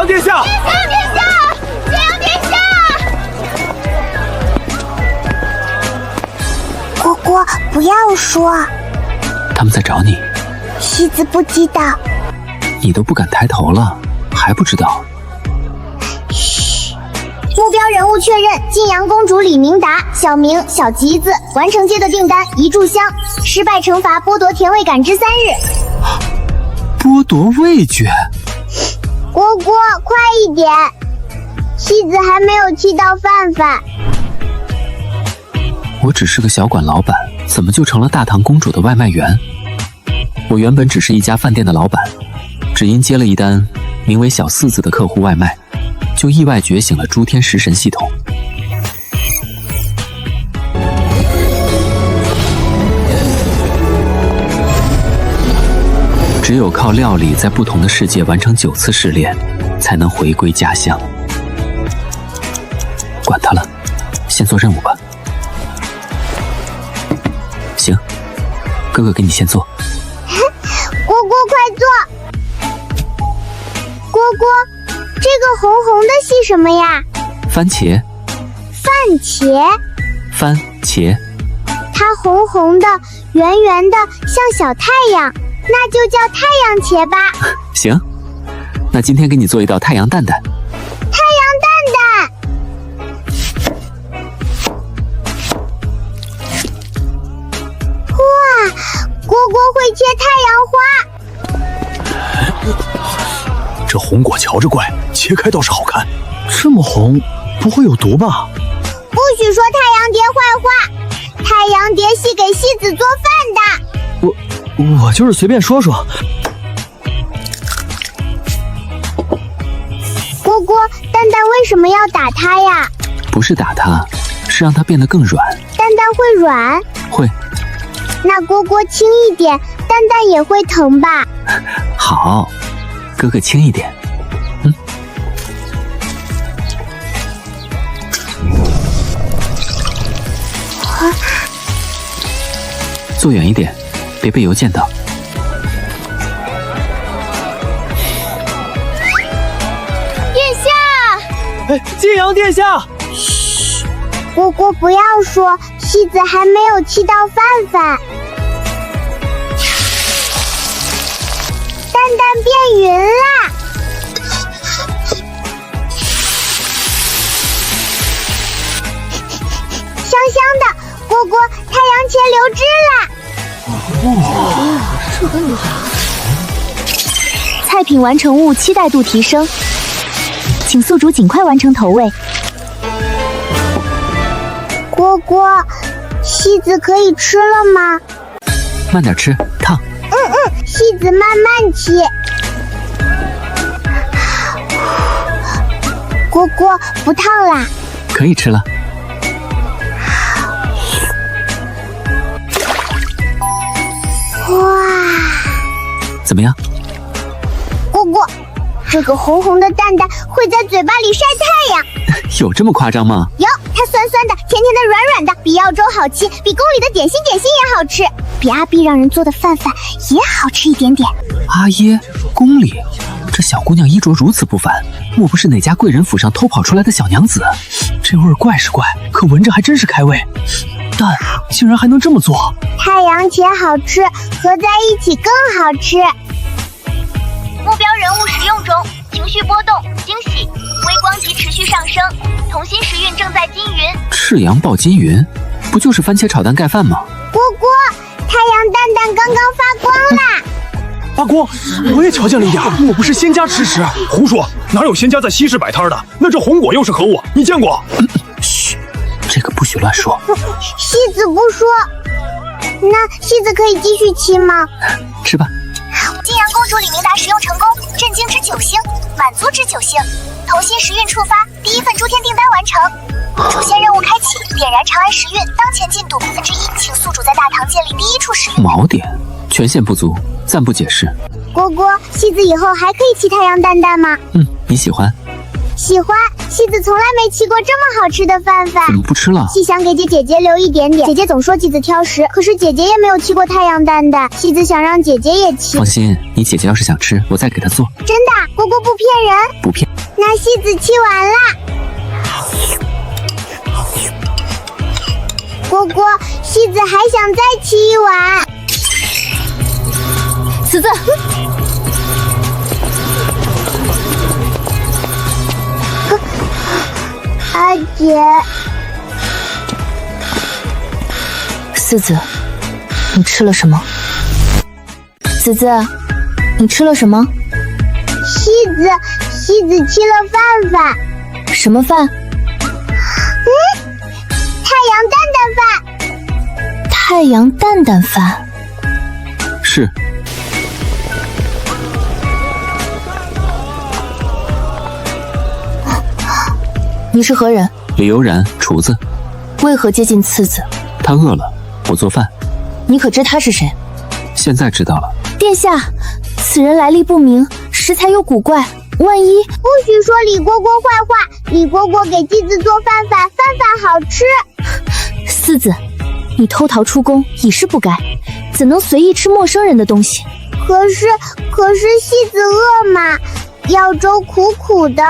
阳殿下！谢阳殿下！蝈蝈，不要说。他们在找你。西子不知道。你都不敢抬头了，还不知道？嘘。目标人物确认：晋阳公主李明达，小名小吉子，完成接的订单一炷香，失败惩罚剥夺甜味感知3日。剥夺味觉。蝈蝈，快一点！西子还没有吃到饭饭。我只是个小馆老板，怎么就成了大唐公主的外卖员？我原本只是一家饭店的老板，只因接了一单名为小四子的客户外卖，就意外觉醒了诸天食神系统。只有靠料理在不同的世界完成9次试炼，才能回归家乡。管他了，先做任务吧。行，哥哥给你先做。蝈蝈，快做！蝈蝈，这个红红的是什么呀？番茄。番茄。番茄。它红红的，圆圆的，像小太阳，那就叫太阳茄吧。行，那今天给你做一道太阳蛋蛋。太阳蛋蛋。哇，蝈蝈会切太阳花。这红果瞧着怪，切开倒是好看。这么红，不会有毒吧？不许说太阳蝶坏话，太阳蝶系给西子做饭的。我就是随便说说。蝈蝈，蛋蛋为什么要打它呀？不是打它，是让它变得更软。蛋蛋会软？会。那蝈蝈轻一点，蛋蛋也会疼吧？好，哥哥轻一点。坐远一点，别被油溅到。殿下！哎，晋阳殿下！嘘，蝈蝈不要说，西子还没有吃到饭饭。蛋蛋变匀啦！香香的，蝈蝈，太阳茄流汁啦！这个厉害！菜品完成物期待度提升，请宿主尽快完成投喂。蝈蝈，西子可以吃了吗？慢点吃，烫。西子慢慢吃。蝈蝈，不烫啦。可以吃了。哇，怎么样？蝈蝈，这个红红的蛋蛋会在嘴巴里晒太阳。有这么夸张吗？有，它酸酸的，甜甜的，软软的，比耀州好吃，比宫里的点心也好吃，比阿碧让人做的饭饭也好吃一点点。阿耶，宫里，这小姑娘衣着如此不凡，莫不是哪家贵人府上偷跑出来的小娘子？这味儿怪是怪，可闻着还真是开胃。蛋竟然还能这么做！太阳茄好吃，合在一起更好吃。目标人物使用中，情绪波动，惊喜，微光级持续上升，同心时运正在金云。赤阳爆金云，不就是番茄炒蛋盖饭吗？蝈蝈，太阳蛋蛋刚刚发光啦！阿光，我也瞧见了一点，莫不是仙家吃食？胡说，哪有仙家在西市摆摊的？那这红果又是何物？你见过？嘘，这个不许乱说。西子不说，那西子可以继续吃吗？吃吧。晋阳公主李明达使用成功，震惊值9星，满足值9星，同心时运触发，第1份诸天订单完成。主线任务开启，点燃长安时运，当前进度1%，请宿主在大唐建立第1处时运。锚点，权限不足，暂不解释。蝈蝈，西子以后还可以吃太阳蛋蛋吗？你喜欢？喜欢。西子从来没吃过这么好吃的饭饭。怎么不吃了？西想给姐姐留一点点，姐姐总说西子挑食，可是姐姐也没有吃过太阳蛋蛋，西子想让姐姐也吃。放心，你姐姐要是想吃，我再给她做。真的，蝈蝈不骗人。不骗。那戏子沏完啦。蝈蝈，戏子还想再沏一碗。此子，阿姐，四子，你吃了什么？子子，你吃了什么？戏子沏了饭饭。什么饭？太阳蛋蛋饭。太阳蛋蛋饭。是。你是何人？李悠然，厨子。为何接近次子？他饿了，我做饭。你可知他是谁？现在知道了。殿下，此人来历不明，食材又古怪，万一……不许说李蝈蝈坏话！李蝈蝈给继子做饭饭，饭饭好吃。四子，你偷逃出宫已是不该，怎能随意吃陌生人的东西？可是戏子饿嘛，药粥苦苦的，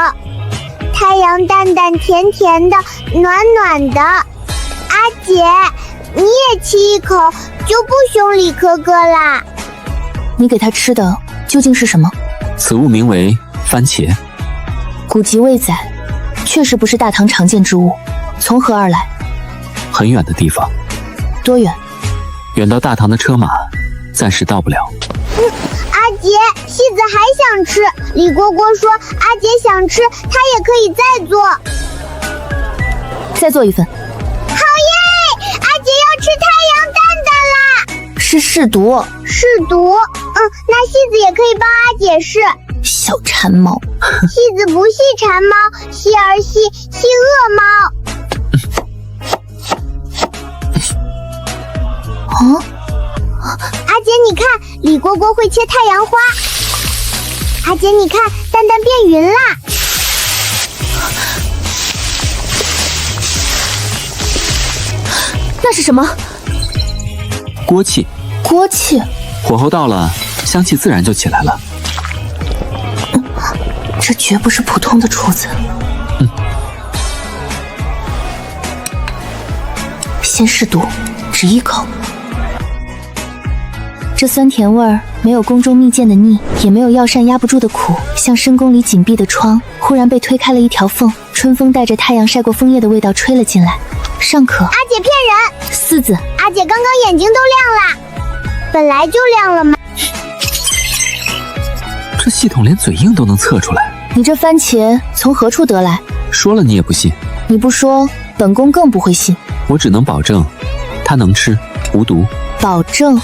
太阳蛋蛋甜甜的，暖暖的。阿姐，你也沏一口，就不凶李哥哥啦。你给他吃的究竟是什么？此物名为番茄，古籍未载，确实不是大唐常见之物。从何而来？很远的地方。多远？远到大唐的车马暂时到不了。阿姐，戏子还想吃。李蝈蝈说阿姐想吃，她也可以再做。再做一份。好耶！阿姐要吃太阳蛋蛋啦！是试毒。试毒？那戏子也可以帮阿姐试。小馋猫。戏子不系馋猫，戏儿戏恶猫。阿姐，你看，李蝈蝈会切太阳花。阿姐，你看，蛋蛋变云啦。那是什么？锅气。锅气。火候到了，香气自然就起来了。这绝不是普通的厨子。先试毒，只一口。这酸甜味儿没有宫中蜜饯的腻，也没有药膳压不住的苦，像深宫里紧闭的窗，忽然被推开了一条缝，春风带着太阳晒过枫叶的味道吹了进来。尚可。阿姐骗人！四子，阿姐刚刚眼睛都亮啦，本来就亮了嘛。这系统连嘴硬都能测出来。你这番茄从何处得来？说了你也不信。你不说，本宫更不会信。我只能保证，它能吃，无毒。保证？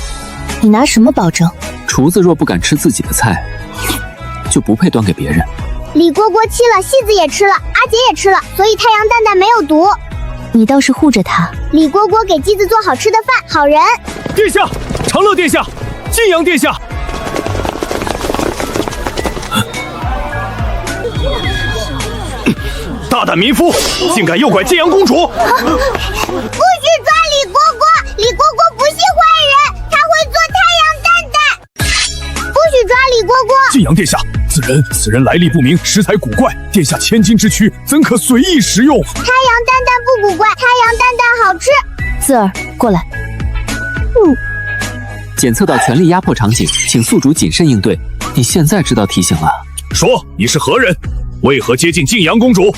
你拿什么保证？厨子若不敢吃自己的菜，就不配端给别人。李蝈蝈沏了，戏子也吃了，阿姐也吃了，所以太阳蛋蛋没有毒。你倒是护着他。李蝈蝈给继子做好吃的饭，好人。殿下，长乐殿下，晋阳殿下。大胆民夫，竟敢诱拐晋阳公主！不许抓李蝈蝈，李蝈蝈不是坏人，他会做太阳蛋蛋。不许抓李蝈蝈！晋阳殿下，此人来历不明，食材古怪，殿下千金之躯，怎可随意食用？太阳蛋蛋不古怪，太阳蛋蛋好吃。四儿，过来。检测到权力压迫场景，请宿主谨慎应对。你现在知道提醒了。说你是何人？为何接近晋阳公主？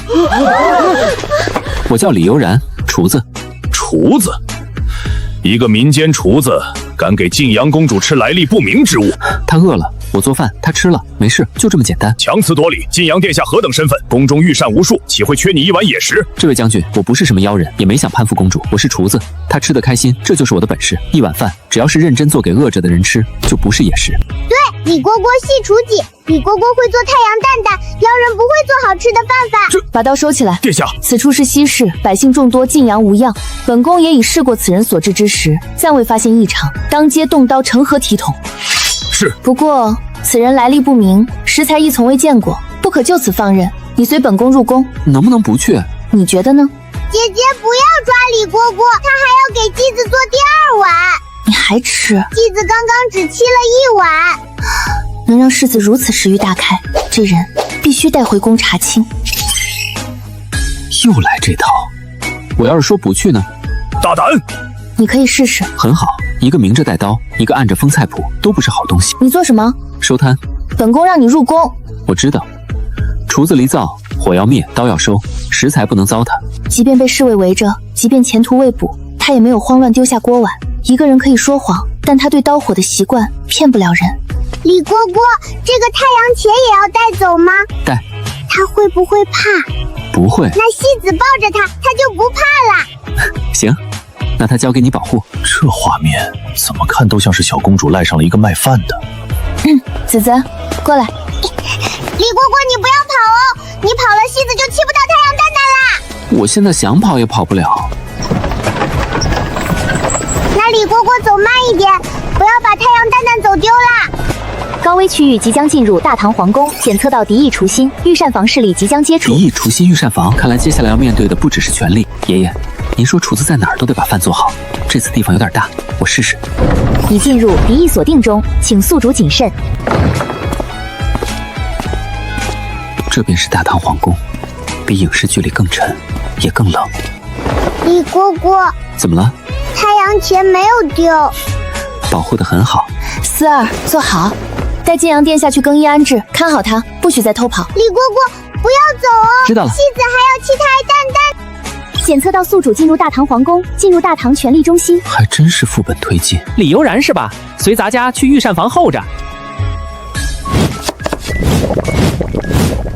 我叫李悠然，厨子。厨子？一个民间厨子敢给晋阳公主吃来历不明之物？她饿了，我做饭，她吃了，没事，就这么简单。强词夺理！晋阳殿下何等身份？宫中御膳无数，岂会缺你一碗野食？这位将军，我不是什么妖人，也没想攀附公主，我是厨子，她吃得开心，这就是我的本事。一碗饭，只要是认真做给饿着的人吃，就不是野食。对，李蝈蝈系厨技，李蝈蝈会做太阳蛋蛋，妖人不会做好吃的饭饭。把刀收起来。殿下，此处是西市，百姓众多，晋阳无恙。本宫也已试过此人所制之食，暂未发现异常，当街动刀，成何体统？是。不过此人来历不明，食材亦从未见过，不可就此放任。你随本宫入宫，能不能不去？你觉得呢？姐姐不要抓李蝈蝈，她还要给继子做第二碗。你还吃？继子刚刚只沏了一碗。能让世子如此食欲大开，这人必须须带回宫查清。又来这套，我要是说不去呢？大胆！你可以试试。很好，一个明着带刀，一个按着封菜谱，都不是好东西。你做什么？收摊。本宫让你入宫。我知道，厨子离灶，火要灭，刀要收，食材不能糟蹋。即便被侍卫围着，即便前途未卜，他也没有慌乱丢下锅碗。一个人可以说谎，但他对刀火的习惯骗不了人。李蝈蝈，这个太阳茄也要带走吗？带。他会不会怕？不会。那戏子抱着他，他就不怕了。行，那他交给你保护。这画面怎么看都像是小公主赖上了一个卖饭的。子子，过来。李蝈蝈，你不要跑哦！你跑了，戏子就吃不到太阳蛋蛋啦。我现在想跑也跑不了。那李蝈蝈走慢一点，不要把太阳蛋蛋走丢啦。高危区域即将进入大唐皇宫，检测到敌意除心，御膳房势力即将接触。敌意除心御膳房，看来接下来要面对的不只是权力。爷爷，您说厨子在哪儿都得把饭做好，这次地方有点大，我试试。已进入敌意锁定中，请宿主谨慎。这便是大唐皇宫，比影视剧里更沉，也更冷。李蝈蝈，怎么了？太阳茄没有丢，保护得很好。思儿，坐好，带晋阳殿下去更衣安置，看好他，不许再偷跑。李蝈蝈，不要走哦！知道了。戏子还要吃太蛋蛋。检测到宿主进入大唐皇宫，进入大唐权力中心。还真是副本推进。李悠然是吧？随咱家去御膳房候着。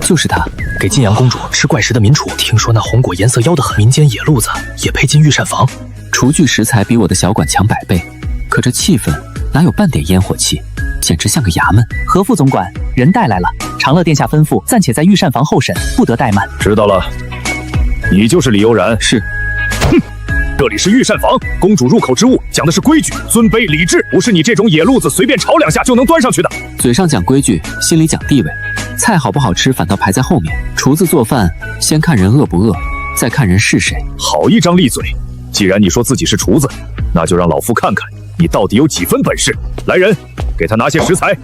就是他，给晋阳公主吃怪食的民厨。听说那红果颜色妖得很，民间野路子也配进御膳房。厨具食材比我的小馆强100倍，可这气氛哪有半点烟火气，简直像个衙门。何副总管，人带来了。长乐殿下吩咐，暂且在御膳房候审，不得怠慢。知道了，你就是李悠然。是。哼，这里是御膳房，公主入口之物讲的是规矩、尊卑、礼制，不是你这种野路子随便炒2下就能端上去的。嘴上讲规矩，心里讲地位，菜好不好吃反倒排在后面。厨子做饭，先看人饿不饿，再看人是谁。好一张利嘴！既然你说自己是厨子，那就让老夫看看你到底有几分本事。来人，给他拿些食材。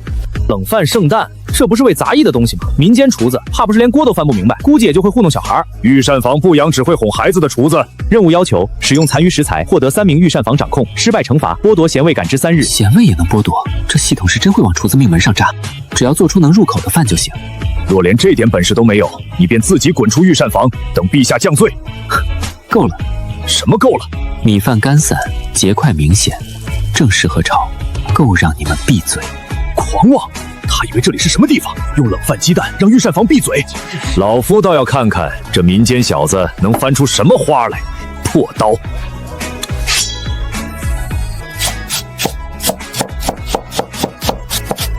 冷饭剩蛋，这不是为杂役的东西吗？民间厨子怕不是连锅都翻不明白，估计也就会糊弄小孩。御膳房不养只会哄孩子的厨子。任务要求：使用残余食材获得3名御膳房掌控，失败惩罚剥夺咸味感知3日。咸味也能剥夺？这系统是真会往厨子命门上扎。只要做出能入口的饭就行。若连这点本事都没有，你便自己滚出御膳房，等陛下降罪。够了。什么够了？米饭干散，结块明显，正适合炒，够让你们闭嘴。狂妄！他以为这里是什么地方？用冷饭鸡蛋让御膳房闭嘴？老夫倒要看看这民间小子能翻出什么花来。破刀！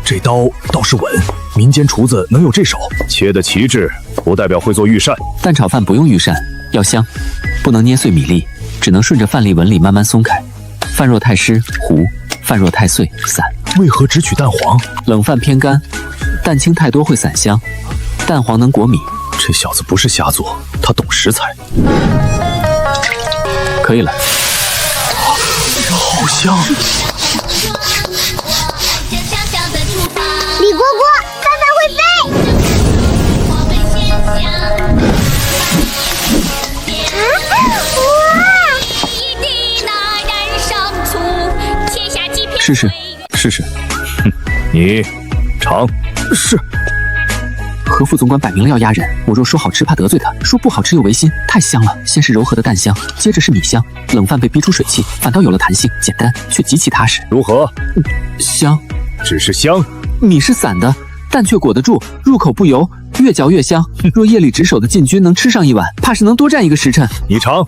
这刀倒是稳，民间厨子能有这手，切的旗帜不代表会做御膳。蛋炒饭不用御膳，要香，不能捏碎米粒，只能顺着饭粒纹理慢慢松开。饭若太湿糊，饭若太碎散。为何只取蛋黄？冷饭偏干，蛋清太多会散香，蛋黄能裹米。这小子不是瞎做，他懂食材。可以了。好香！李蝈蝈，饭饭会飞！试试，试试。哼，你尝。是。何副总管摆明了要压人，我若说好吃怕得罪他，说不好吃又违心。太香了，先是柔和的蛋香，接着是米香，冷饭被逼出水汽，反倒有了弹性，简单却极其踏实。如何？香，只是香。米是散的，蛋却裹得住，入口不油，越嚼越香。若夜里值守的禁军能吃上一碗，怕是能多站1个时辰。你尝。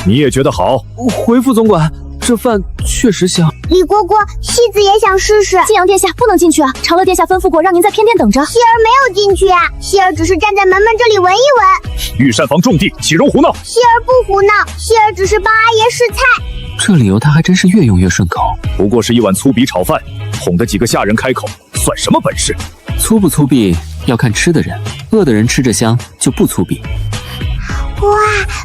你也觉得好？回副总管，这饭确实香。李蝈蝈，戏子也想试试。晋阳殿下不能进去啊！长乐殿下吩咐过，让您在偏殿等着。希儿没有进去啊，希儿只是站在门这里闻一闻。御膳房重地，岂容胡闹？希儿不胡闹，希儿只是帮阿爷试菜。这理由他还真是越用越顺口。不过是一碗粗鄙炒饭，哄得几个下人开口，算什么本事？粗不粗鄙要看吃的人，饿的人吃着香就不粗鄙。哇，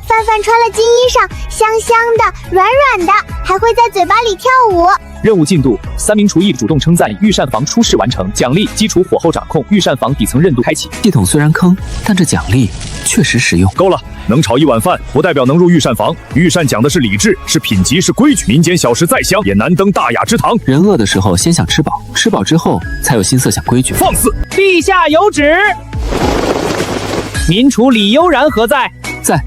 饭饭穿了金衣裳，香香的，软软的，还会在嘴巴里跳舞。任务进度：3名厨艺主动称赞御膳房出事完成，奖励基础火候掌控，御膳房底层韧度开启。系统虽然坑，但这奖励确实实用。够了，能炒1碗饭不代表能入御膳房。御膳讲的是礼制，是品级，是规矩。民间小食再香，也难登大雅之堂。人饿的时候先想吃饱，吃饱之后才有心思想规矩。放肆！陛下有旨。民厨李悠然何在？在。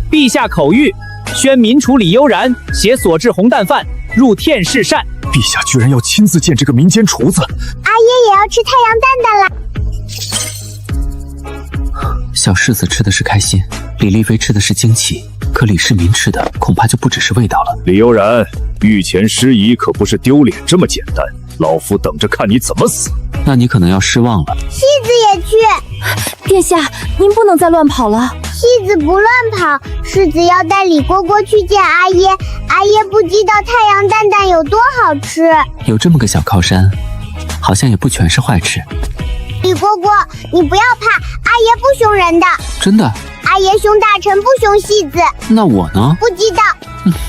陛下口谕，宣民厨李悠然携所制红蛋饭入天试膳。陛下居然要亲自见这个民间厨子，阿爷也要吃太阳蛋蛋啦！小世子吃的是开心，李丽妃吃的是惊奇，可李世民吃的恐怕就不只是味道了。李悠然，御前失仪可不是丢脸这么简单，老夫等着看你怎么死。那你可能要失望了。戏子也去。殿下，您不能再乱跑了。戏子不乱跑，世子要带李蝈蝈去见阿爷。阿爷不知道太阳蛋蛋有多好吃。有这么个小靠山，好像也不全是坏事。李蝈蝈，你不要怕，阿爷不凶人的。真的？阿爷凶大臣，不凶戏子。那我呢？不知道。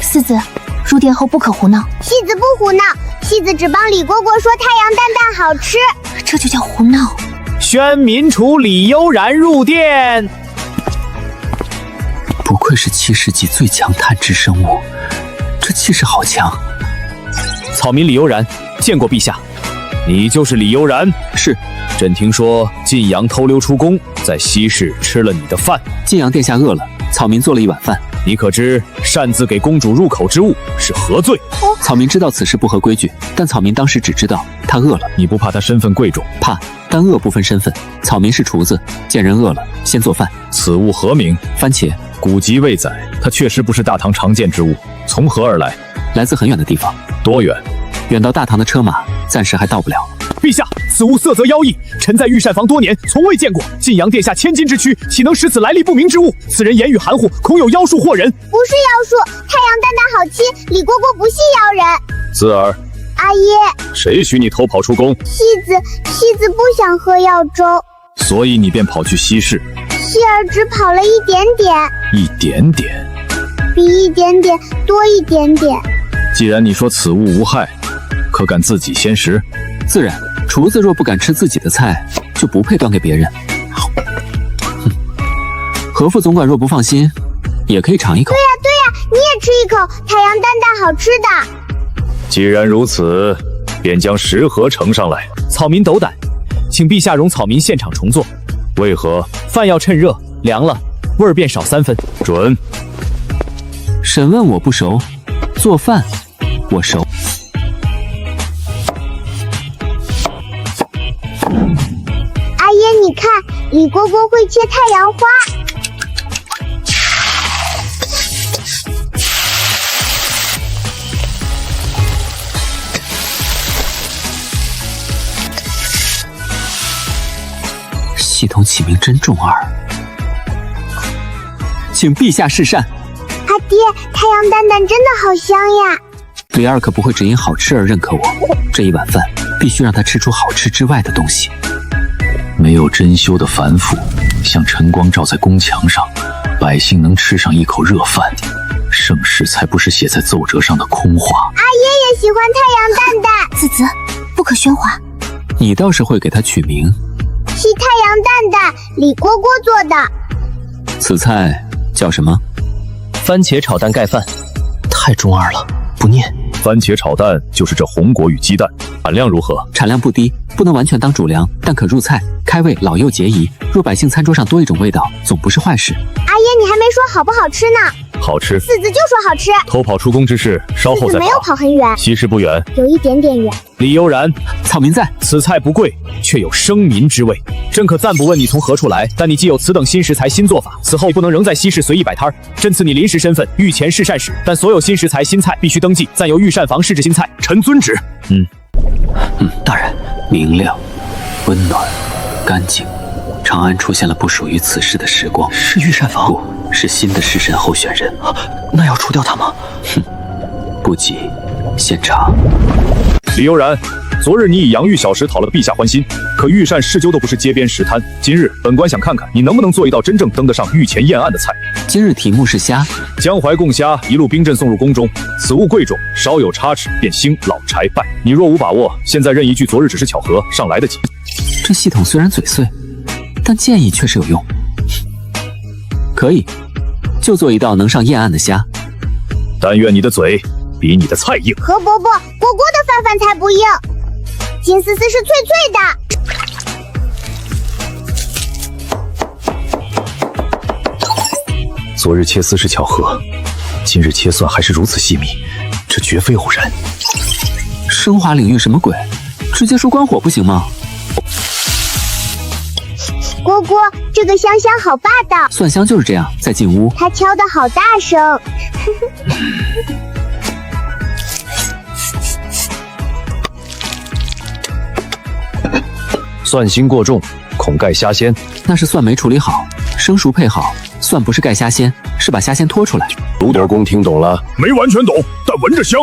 四子，入殿后不可胡闹。戏子不胡闹，戏子只帮李蝈蝈说太阳蛋蛋好吃，这就叫胡闹。宣民厨李悠然入殿。不愧是7世纪最强探知生物，这气势好强。草民李悠然见过陛下。你就是李悠然？是。朕听说晋阳偷溜出宫，在西市吃了你的饭。晋阳殿下饿了，草民做了一碗饭。你可知擅自给公主入口之物是何罪？草民知道此事不合规矩，但草民当时只知道他饿了。你不怕他身份贵重？怕，但饿不分身份。草民是厨子，见人饿了先做饭。此物何名？番茄。古籍未载，它确实不是大唐常见之物。从何而来？来自很远的地方。多远？远到大唐的车马暂时还到不了。陛下，此物色泽妖异，臣在御膳房多年，从未见过。晋阳殿下千金之躯，岂能识此来历不明之物？此人言语含糊，恐有妖术惑人。不是妖术，太阳蛋蛋好亲，李蝈蝈不系妖人。子儿，阿爷，谁许你偷跑出宫？戏子不想喝药粥，所以你便跑去西市。希儿只跑了一点点，一点点，比一点点多一点点。既然你说此物无害，可敢自己先食？自然，厨子若不敢吃自己的菜，就不配端给别人。何副总管若不放心，也可以尝一口。对呀，你也吃一口，太阳蛋蛋好吃的。既然如此，便将食盒呈上来。草民斗胆，请陛下容草民现场重做。为何？饭要趁热，凉了味儿便少3分。准。审问我不熟，做饭我熟。阿爷，你看，李蝈蝈会切太阳花。系统起名真中二，请陛下试膳。阿爹，太阳蛋蛋真的好香呀！李二可不会只因好吃而认可我，这一碗饭必须让他吃出好吃之外的东西。没有珍馐的反腐，像晨光照在宫墙上，百姓能吃上一口热饭，盛世才不是写在奏折上的空话。阿爷也喜欢太阳蛋蛋。子子，不可喧哗。你倒是会给他取名。是太阳蛋蛋，李蝈蝈做的。此菜叫什么？番茄炒蛋盖饭。太中二了，不念。番茄炒蛋就是这红果与鸡蛋，产量如何？产量不低，不能完全当主粮，但可入菜，开胃，老幼皆宜。若百姓餐桌上多一种味道，总不是坏事。阿爷，你还没说好不好吃呢。好吃。四子就说好吃。偷跑出宫之事，稍后再没有跑很远，西市不远，有一点点远。李悠然，草民在。此菜不贵，却有生民之味。朕可暂不问你从何处来，但你既有此等新食材、新做法，此后不能仍在西市随意摆摊儿。朕赐你临时身份，御前试膳使，但所有新食材、新菜必须登记，暂由御膳房试制新菜。臣遵旨。大人。明亮、温暖、干净。长安出现了不属于此世的时光。是御膳房？不是新的弑神候选人。那要除掉他吗？不急，先查。李悠然，昨日你以洋芋小食讨了陛下欢心，可御膳试究都不是街边食摊。今日本官想看看你能不能做一道真正登得上御前宴案的菜。今日题目是虾，江淮贡虾一路冰镇送入宫中，此物贵重，稍有差池便兴老柴败。你若无把握，现在任一句昨日只是巧合，尚来得及。这系统虽然嘴碎，但建议确实有用。可以，就做一道能上宴案的虾。但愿你的嘴比你的菜硬。何伯伯，果果的饭饭才不硬，金丝丝是脆脆的。昨日切丝是巧合，今日切蒜还是如此细密，这绝非偶然。升华领域什么鬼？直接说关火不行吗？果果，这个香香好霸道。蒜香就是这样，再进屋。他敲得好大声。蒜腥过重，恐盖虾鲜。那是蒜没处理好，生熟配好。蒜不是盖虾鲜，是把虾鲜拖出来。卢德公听懂了？没完全懂，但闻着香。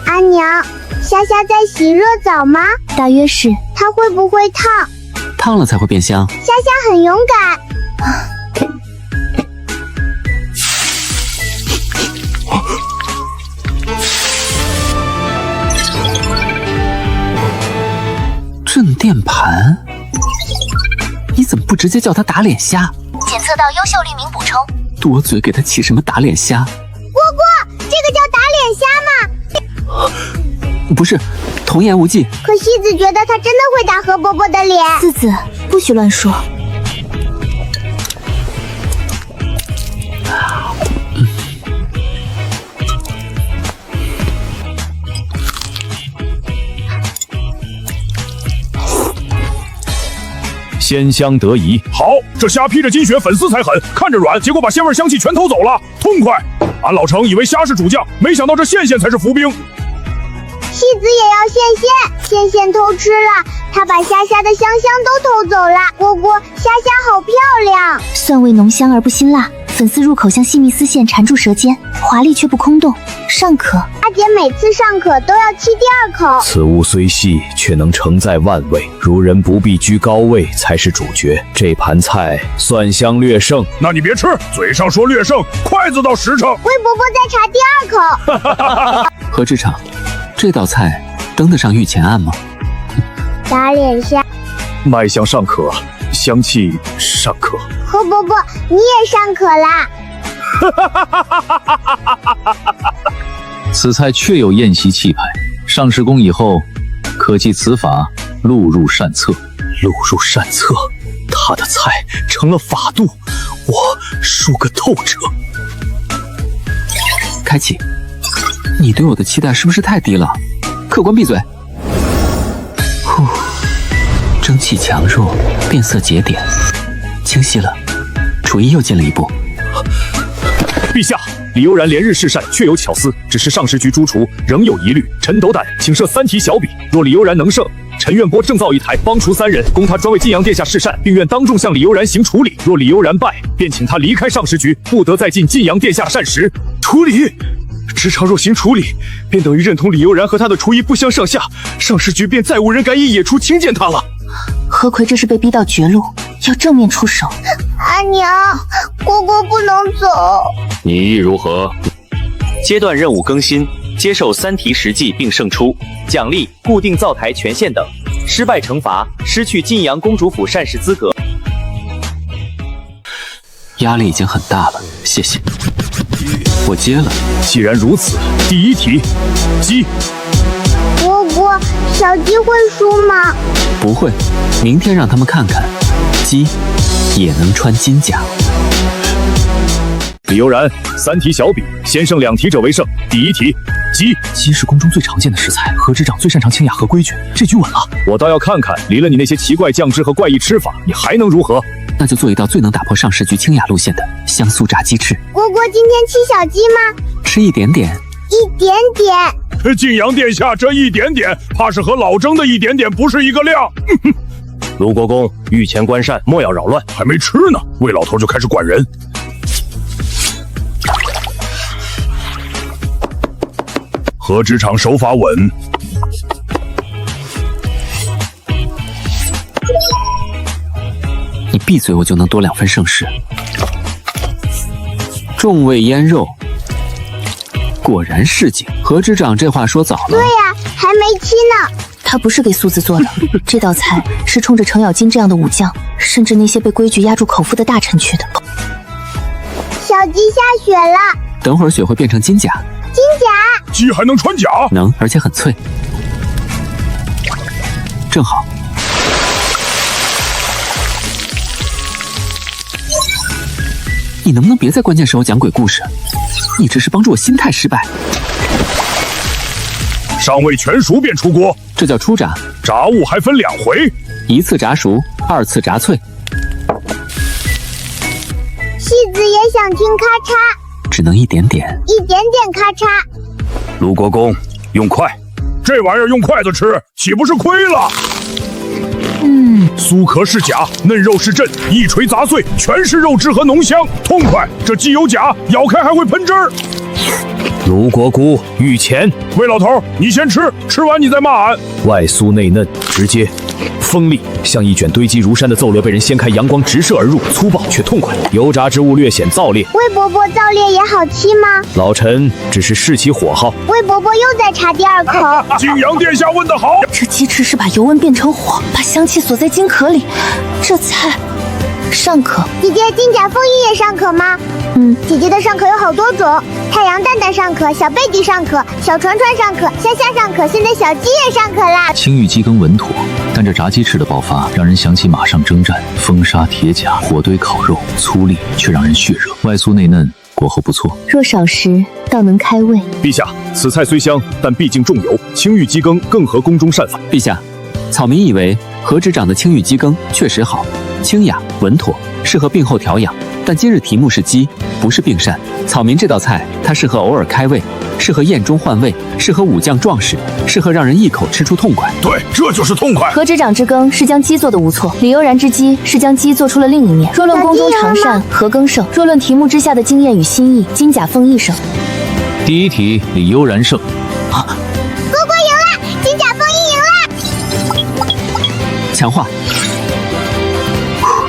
阿娘，虾虾在洗热澡吗？大约是。它会不会烫？烫了才会变香。虾虾很勇敢。镇店盘？你怎么不直接叫他打脸虾？检测到优秀绿名补充。多嘴给他起什么打脸虾？果果，这个叫打脸虾吗？不是，童言无忌。可西子觉得他真的会打何伯伯的脸。四子，不许乱说。鲜香得宜。好，这虾披着金血，粉丝才狠，看着软，结果把鲜味香气全偷走了，痛快！俺老程以为虾是主将，没想到这线才是伏兵。戏子也要线偷吃了，他把虾虾的香香都偷走了。果果，虾虾好漂亮，蒜味浓香而不辛辣，粉丝入口像细密丝线缠住舌尖，华丽却不空洞，尚可。阿姐每次上课都要沏第2口。此物虽细，却能承载万味，如人不必居高位才是主角。这盘菜蒜香略胜，那你别吃，嘴上说略胜，筷子倒实诚。魏伯伯再查第2口。何职场，这道菜登得上御前案吗？打脸虾，卖相尚可，香气尚可。何伯伯，你也尚可啦。此菜确有宴席气派，上世宫以后，可继此法，录入善册。录入善册，他的菜成了法度，我输个透彻。开启，你对我的期待是不是太低了？客官闭嘴。呼，蒸汽强弱，变色节点，清晰了。厨艺又进了一步。陛下，李悠然连日试膳，确有巧思，只是上食局诸厨仍有疑虑。臣斗胆，请设3题小比，若李悠然能胜，臣愿拨正造1台，帮厨3人，供他专为晋阳殿下试膳，并愿当众向李悠然行处理。若李悠然败，便请他离开上食局，不得再进晋阳殿下膳食。处理？职场若行处理，便等于认同李悠然和他的厨艺不相上下，上食局便再无人敢以野厨轻贱他了。何奎这是被逼到绝路，要正面出手。阿娘，果果不能走。你意如何？阶段任务更新，接受3题实际并胜出，奖励固定灶台权限等，失败惩罚失去晋阳公主府膳食资格。压力已经很大了，谢谢。我接了。既然如此，第1题，鸡。果果，小鸡会输吗？不会，明天让他们看看，鸡也能穿金甲。李悠然，3题小比，先胜2题者为胜。第1题，鸡。鸡是宫中最常见的食材，何执掌最擅长清雅和规矩，这局稳了。我倒要看看，离了你那些奇怪酱汁和怪异吃法，你还能如何？那就做一道最能打破上食局清雅路线的香酥炸鸡翅。果果今天吃小鸡吗？吃一点点。一点点。晋阳殿下这一点点，怕是和老征的一点点不是一个量。卢国公，御前观膳，莫要扰乱。还没吃呢，魏老头就开始管人。何职场手法稳。你闭嘴，我就能多2分盛世。众味腌肉，果然市井。何职长这话说早了。对呀，还没期呢。他不是给素子做的，这道菜是冲着程咬金这样的武将，甚至那些被规矩压住口腹的大臣去的。小鸡下雪了，等会儿雪会变成金甲。金甲，鸡还能穿甲？能，而且很脆。正好。你能不能别在关键时候讲鬼故事？你这是帮助我心态失败。尚未全熟便出锅，这叫初炸。炸物还分2回，1次炸熟，2次炸脆。戏子也想听咔嚓，只能一点点，一点点咔嚓。卢国公，用筷，这玩意儿用筷子吃，岂不是亏了？酥壳是甲，嫩肉是朕，一锤砸碎，全是肉汁和浓香，痛快！这既有甲，咬开还会喷汁儿。卢国姑御前，魏老头，你先吃，吃完你再骂俺。外酥内嫩，直接锋利，像一卷堆积如山的奏乐被人掀开，阳光直射而入，粗暴却痛快。油炸之物略显燥烈，魏伯伯燥烈也好吃吗？老臣只是试起火候。魏伯伯又在查第2口。景阳殿下问得好，这鸡翅是把油温变成火，把香气锁在金壳里。这菜尚可。姐姐，金甲凤翼也尚可吗？姐姐的尚可有好多种，太阳蛋蛋尚可，小贝蒂尚可，小船船尚可，虾虾尚可，现在小鸡也尚可啦。青玉鸡羹稳妥，但这炸鸡翅的爆发让人想起马上征战，风沙铁甲，火堆烤肉，粗粝却让人血热，外酥内嫩，果后不错。若少食，倒能开胃。陛下，此菜虽香，但毕竟重油，青玉鸡羹更合宫中膳法。陛下，草民以为何执掌的青玉鸡羹确实好，清雅稳妥，适合病后调养。但今日题目是鸡，不是病膳。草民这道菜，它适合偶尔开胃，适合宴中换味，适合武将壮士，适合让人一口吃出痛快。对，这就是痛快。何执掌之羹是将鸡做的无错，李悠然之鸡是将鸡做出了另一面。若论宫中常膳，何羹胜；若论题目之下的经验与心意，金甲凤翼胜。第一题李悠然胜。蝈蝈赢了，金甲凤翼赢了。强化。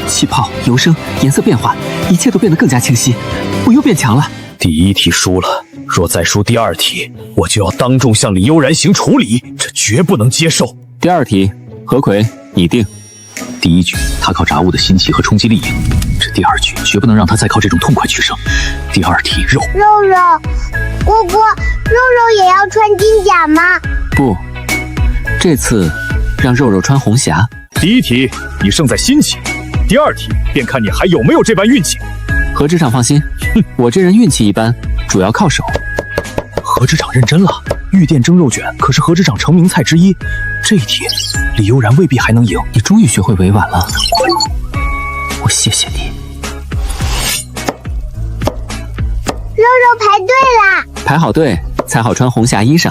气泡、油声、颜色变化，一切都变得更加清晰。我又变强了。第一题输了，若再输第2题，我就要当众向李悠然行处理，这绝不能接受。第2题，何魁拟定。第一局他靠炸物的新奇和冲击力赢，这第2局绝不能让他再靠这种痛快取胜。第2题肉，蝈蝈，肉肉也要穿金甲吗？不，这次让肉肉穿红霞。第一题你胜在心情，第2题便看你还有没有这般运气。何执掌放心，我这人运气一般，主要靠手。何执掌认真了，御殿蒸肉卷可是何执掌成名菜之一，这一题李悠然未必还能赢。你终于学会委婉了，我谢谢你。肉肉排队啦！排好队才好穿红霞衣裳。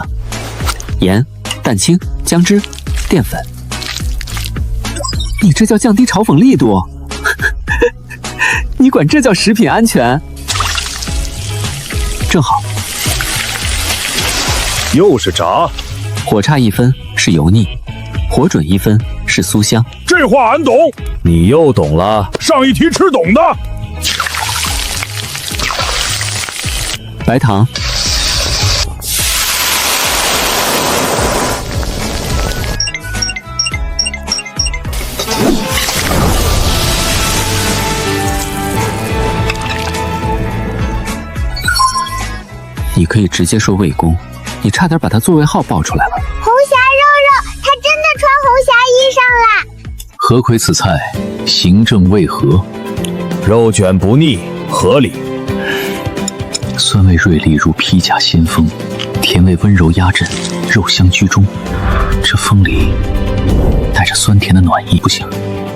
盐、蛋清、姜汁、淀粉。你这叫降低嘲讽力度？你管这叫食品安全？正好。又是炸，火差1分是油腻，火准1分是酥香。这话俺懂。你又懂了。上一题吃懂的。白糖。你可以直接说魏公，你差点把他座位号报出来了。红霞肉肉，他真的穿红霞衣裳啦！何魁此菜行政为何？肉卷不腻，合理。酸味锐利如披甲先锋，甜味温柔压阵，肉香居中。这风里带着酸甜的暖意，不行，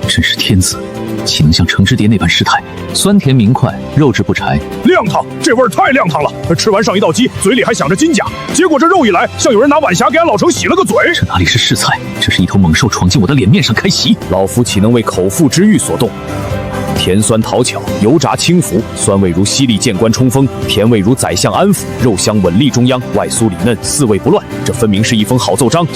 真是天子，岂能像橙汁碟那般失态？酸甜明快，肉质不柴，亮堂，这味儿太亮堂了。吃完上一道鸡，嘴里还想着金甲，结果这肉一来，像有人拿晚霞给俺老程洗了个嘴。这哪里是试菜，这是一头猛兽闯进我的脸面上开席。老夫岂能为口腹之欲所动？甜酸讨巧，油炸轻浮，酸味如犀利剑关冲锋，甜味如宰相安抚，肉香稳立中央，外酥里嫩，四味不乱。这分明是一封好奏章，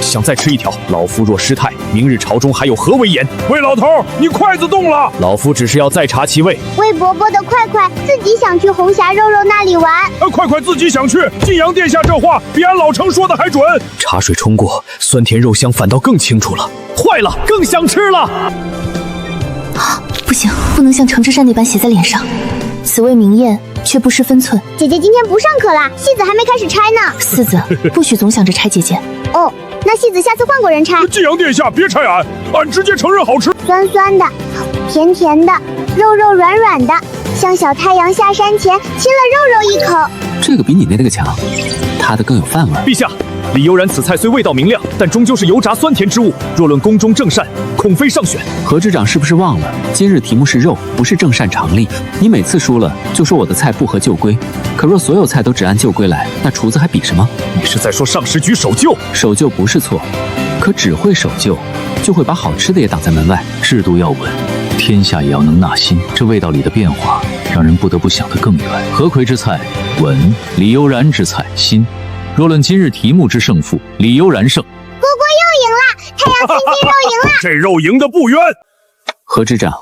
想再吃一条。老夫若失态，明日朝中还有何为言？魏老头，你筷子动了！老夫只是要再查其味。魏伯伯的快快自己想去红霞肉肉那里玩，快快自己想去。晋阳殿下这话比俺老程说的还准。茶水冲过，酸甜肉香反倒更清楚了。坏了，更想吃了。不行，不能像程之山那般写在脸上。此味明艳，却不失分寸。姐姐今天不上课啦，戏子还没开始拆呢。四子，不许总想着拆姐姐。哦，那戏子下次换个人拆。晋阳殿下别拆俺，俺直接承认好吃。酸酸的，甜甜的，肉肉软软的，像小太阳下山前亲了肉肉一口。这个比你那个强，他的更有饭味。陛下，李悠然此菜虽味道明亮，但终究是油炸酸甜之物。若论宫中正善，恐非上选。何执掌是不是忘了，今日题目是肉，不是正善常例？你每次输了就说我的菜不合旧规，可若所有菜都只按旧规来，那厨子还比什么？你是在说上食局守旧？守旧不是错，可只会守旧，就会把好吃的也挡在门外。制度要稳，天下也要能纳新。这味道里的变化，让人不得不想得更远。何魁之菜稳，李悠然之菜新。若论今日题目之胜负，李悠然胜。蝈蝈又赢了，太阳亲亲肉赢了。这肉赢得不冤。何执掌，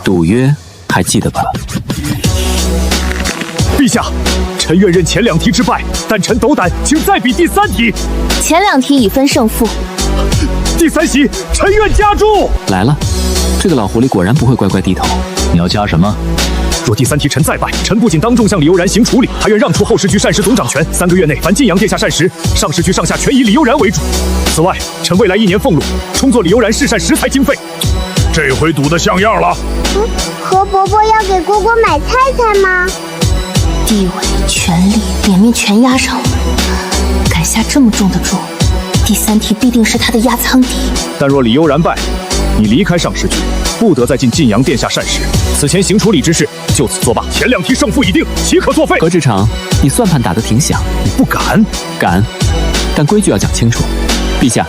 赌约还记得吧？陛下，臣愿认前2题之败，但臣斗胆，请再比第3题。前2题已分胜负，第3席，臣愿加注。来了，这个老狐狸果然不会乖乖低头。你要加什么？若第3题臣再败，臣不仅当众向李悠然行处理，还愿让出后食局膳食总掌权。3个月内，凡晋阳殿下膳食，上食局上下全以李悠然为主。此外，臣未来1年俸禄充作李悠然侍膳食材经费。这回赌得像样了。何伯伯要给蝈蝈买菜菜吗？地位、权力、脸面全压上了，敢下这么重的注，第3题必定是他的压舱底。但若李悠然败，你离开上食局，不得再进晋阳殿下膳食。此前行处理之事，就此作罢。前2题胜负已定，岂可作废？何执掌，你算盘打得挺响。你不敢？敢，但规矩要讲清楚。陛下，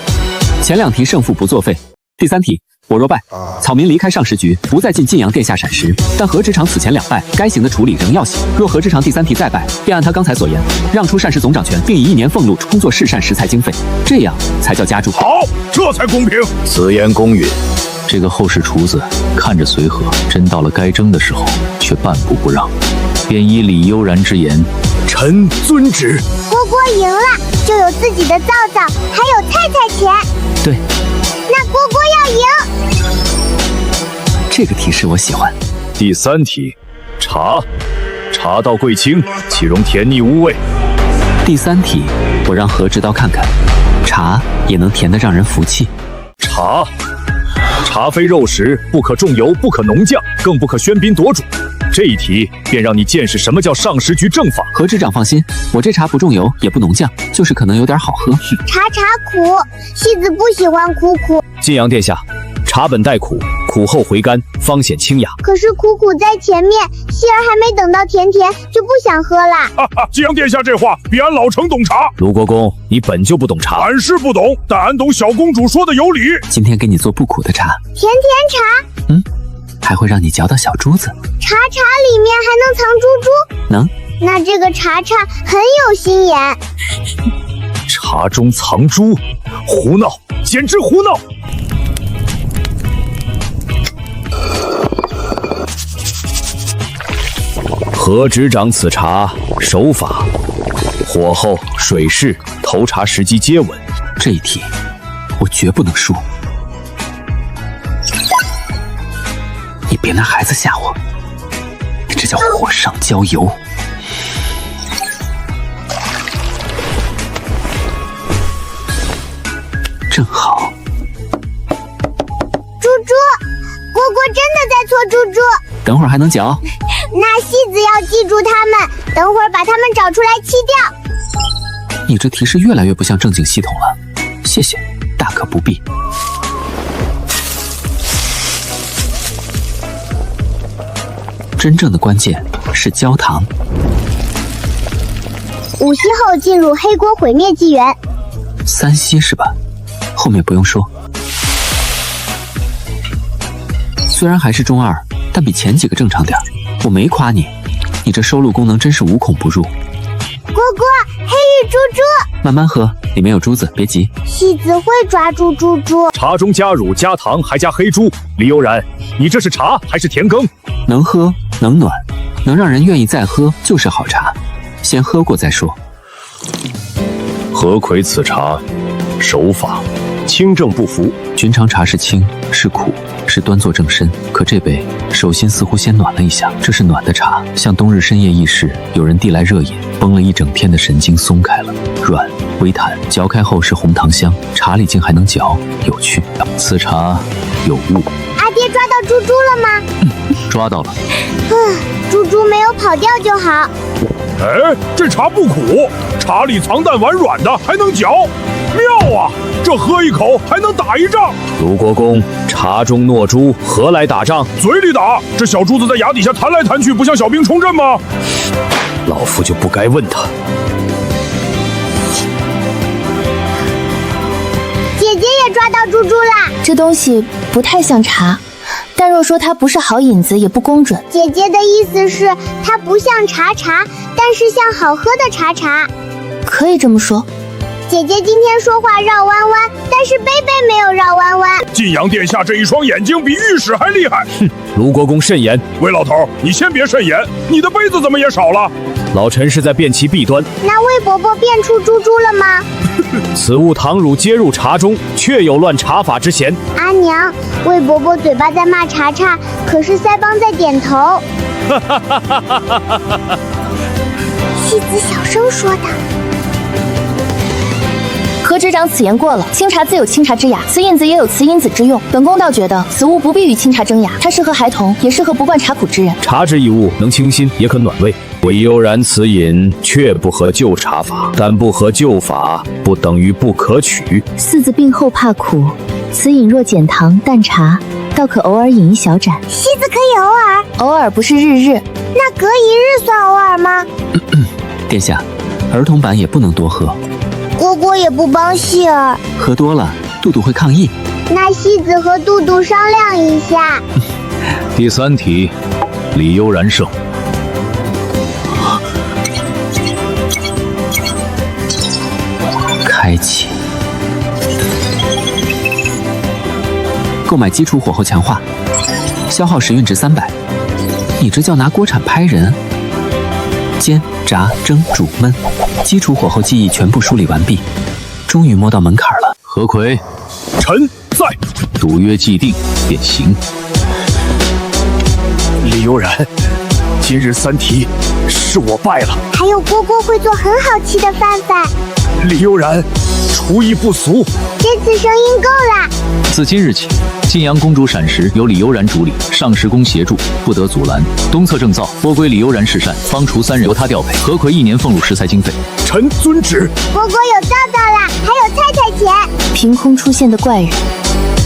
前2题胜负不作废。第3题，我若败，草民离开上食局，不再进晋阳殿下膳食。但何执掌此前2败，该行的处理仍要行。若何执掌第3题再败，便按他刚才所言，让出膳食总掌权，并以1年俸禄充作侍膳食材经费，这样才叫加注。好，这才公平。此言公允。这个后世厨子看着随和，真到了该争的时候，却半步不让。便依李悠然之言，臣遵旨。蝈蝈赢了，就有自己的灶灶，还有菜菜钱。对，那蝈蝈要赢。这个提示我喜欢。第3题，茶，茶到贵清，岂容甜腻无味。第3题，我让何执刀看看，茶也能甜得让人服气。茶，茶非肉食，不可重油，不可浓酱，更不可喧宾夺主。这一题便让你见识什么叫上食局正法。何执掌放心，我这茶不重油，也不浓酱，就是可能有点好喝。茶苦，戏子不喜欢苦。晋阳殿下，茶本带苦，苦后回甘，方显清雅。可是苦在前面，戏儿还没等到甜就不想喝啦。晋阳殿下这话比俺老程懂茶。卢国公，你本就不懂茶。俺是不懂，但俺懂小公主说的有理。今天给你做不苦的茶，甜茶。还会让你嚼到小珠子。茶里面还能藏珠珠？能。那这个茶很有心眼。茶中藏珠，胡闹，简直胡闹！何执掌此茶手法，火候、水势、投茶时机皆稳。这一题，我绝不能输。你别拿孩子吓我，这叫火上浇油。正好。珠珠，蝈蝈真的在搓珠珠。等会儿还能嚼。那戏子要记住他们，等会儿把他们找出来弃掉。你这提示越来越不像正经系统了，谢谢，大可不必。真正的关键是焦糖。5息后进入黑锅毁灭纪元。3息是吧？后面不用说。虽然还是中2，但比前几个正常点儿。我没夸你，你这收录功能真是无孔不入。蝈蝈，黑玉猪猪，慢慢喝，里面有珠子，别急。戏子会抓住猪猪。茶中加乳加糖还加黑猪，李悠然，你这是茶还是甜羹？能喝能暖，能让人愿意再喝就是好茶。先喝过再说。何魁此茶手法清正不浮。寻常茶是清是苦是端坐正身，可这杯手心似乎先暖了一下，这是暖的茶，像冬日深夜易逝，有人递来热饮，绷了一整天的神经松开了，软微弹，嚼开后是红糖香，茶里竟还能嚼，有趣。此茶有误。阿爹抓到猪猪了吗？抓到了。猪猪没有跑掉就好。哎，这茶不苦，茶里藏弹丸软的，还能嚼，妙啊！这喝一口还能打一仗。卢国公，茶中诺珠，何来打仗？嘴里打，这小珠子在崖底下弹来弹去，不像小兵冲阵吗？老夫就不该问他。姐姐也抓到猪猪啦。这东西不太像茶，但若说它不是好引子，也不公准。姐姐的意思是，它不像茶，但是像好喝的茶。可以这么说。姐姐今天说话绕弯弯，但是杯杯没有绕弯弯。晋阳殿下这一双眼睛比御史还厉害。哼，卢国公慎言。魏老头，你先别慎言，你的杯子怎么也少了？老臣是在辨其弊端。那魏伯伯变出猪猪了吗？此物糖乳皆入茶中，确有乱茶法之嫌。阿娘，魏伯伯嘴巴在骂茶，可是腮帮在点头。戏子小声说的。何执掌此言过了，清茶自有清茶之雅，此引子也有此引子之用。本宫倒觉得此物不必与清茶争雅，它适合孩童，也适合不惯茶苦之人。茶之一物，能清心，也可暖胃。唯悠然此饮确不合旧茶法，但不合旧法不等于不可取。四字病后怕苦，此饮若减糖淡茶，倒可偶尔饮一小盏。戏子可以偶尔，偶尔不是日。那隔一日算偶尔吗？殿下，儿童版也不能多喝。蝈蝈也不帮戏儿，喝多了杜杜会抗议。那戏子和杜杜商量一下。第三题，李悠然胜。开启。购买基础火候强化，消耗时运值300。你这叫拿锅铲拍人？煎、炸、蒸、煮、焖，基础火候记忆全部梳理完毕，终于摸到门槛了。何魁，臣在。赌约既定，便行。李悠然，今日3题是我败了。还有蝈蝈会做很好吃的饭。李悠然，厨艺不俗。这次声音够啦。自今日起，晋阳公主膳食由李悠然主理，上食宫协助，不得阻拦。东侧正灶拨归李悠然侍膳，方厨3人由他调配。何魁1年俸禄食材经费。臣遵旨。蝈蝈有皂啦，还有菜钱。凭空出现的怪人，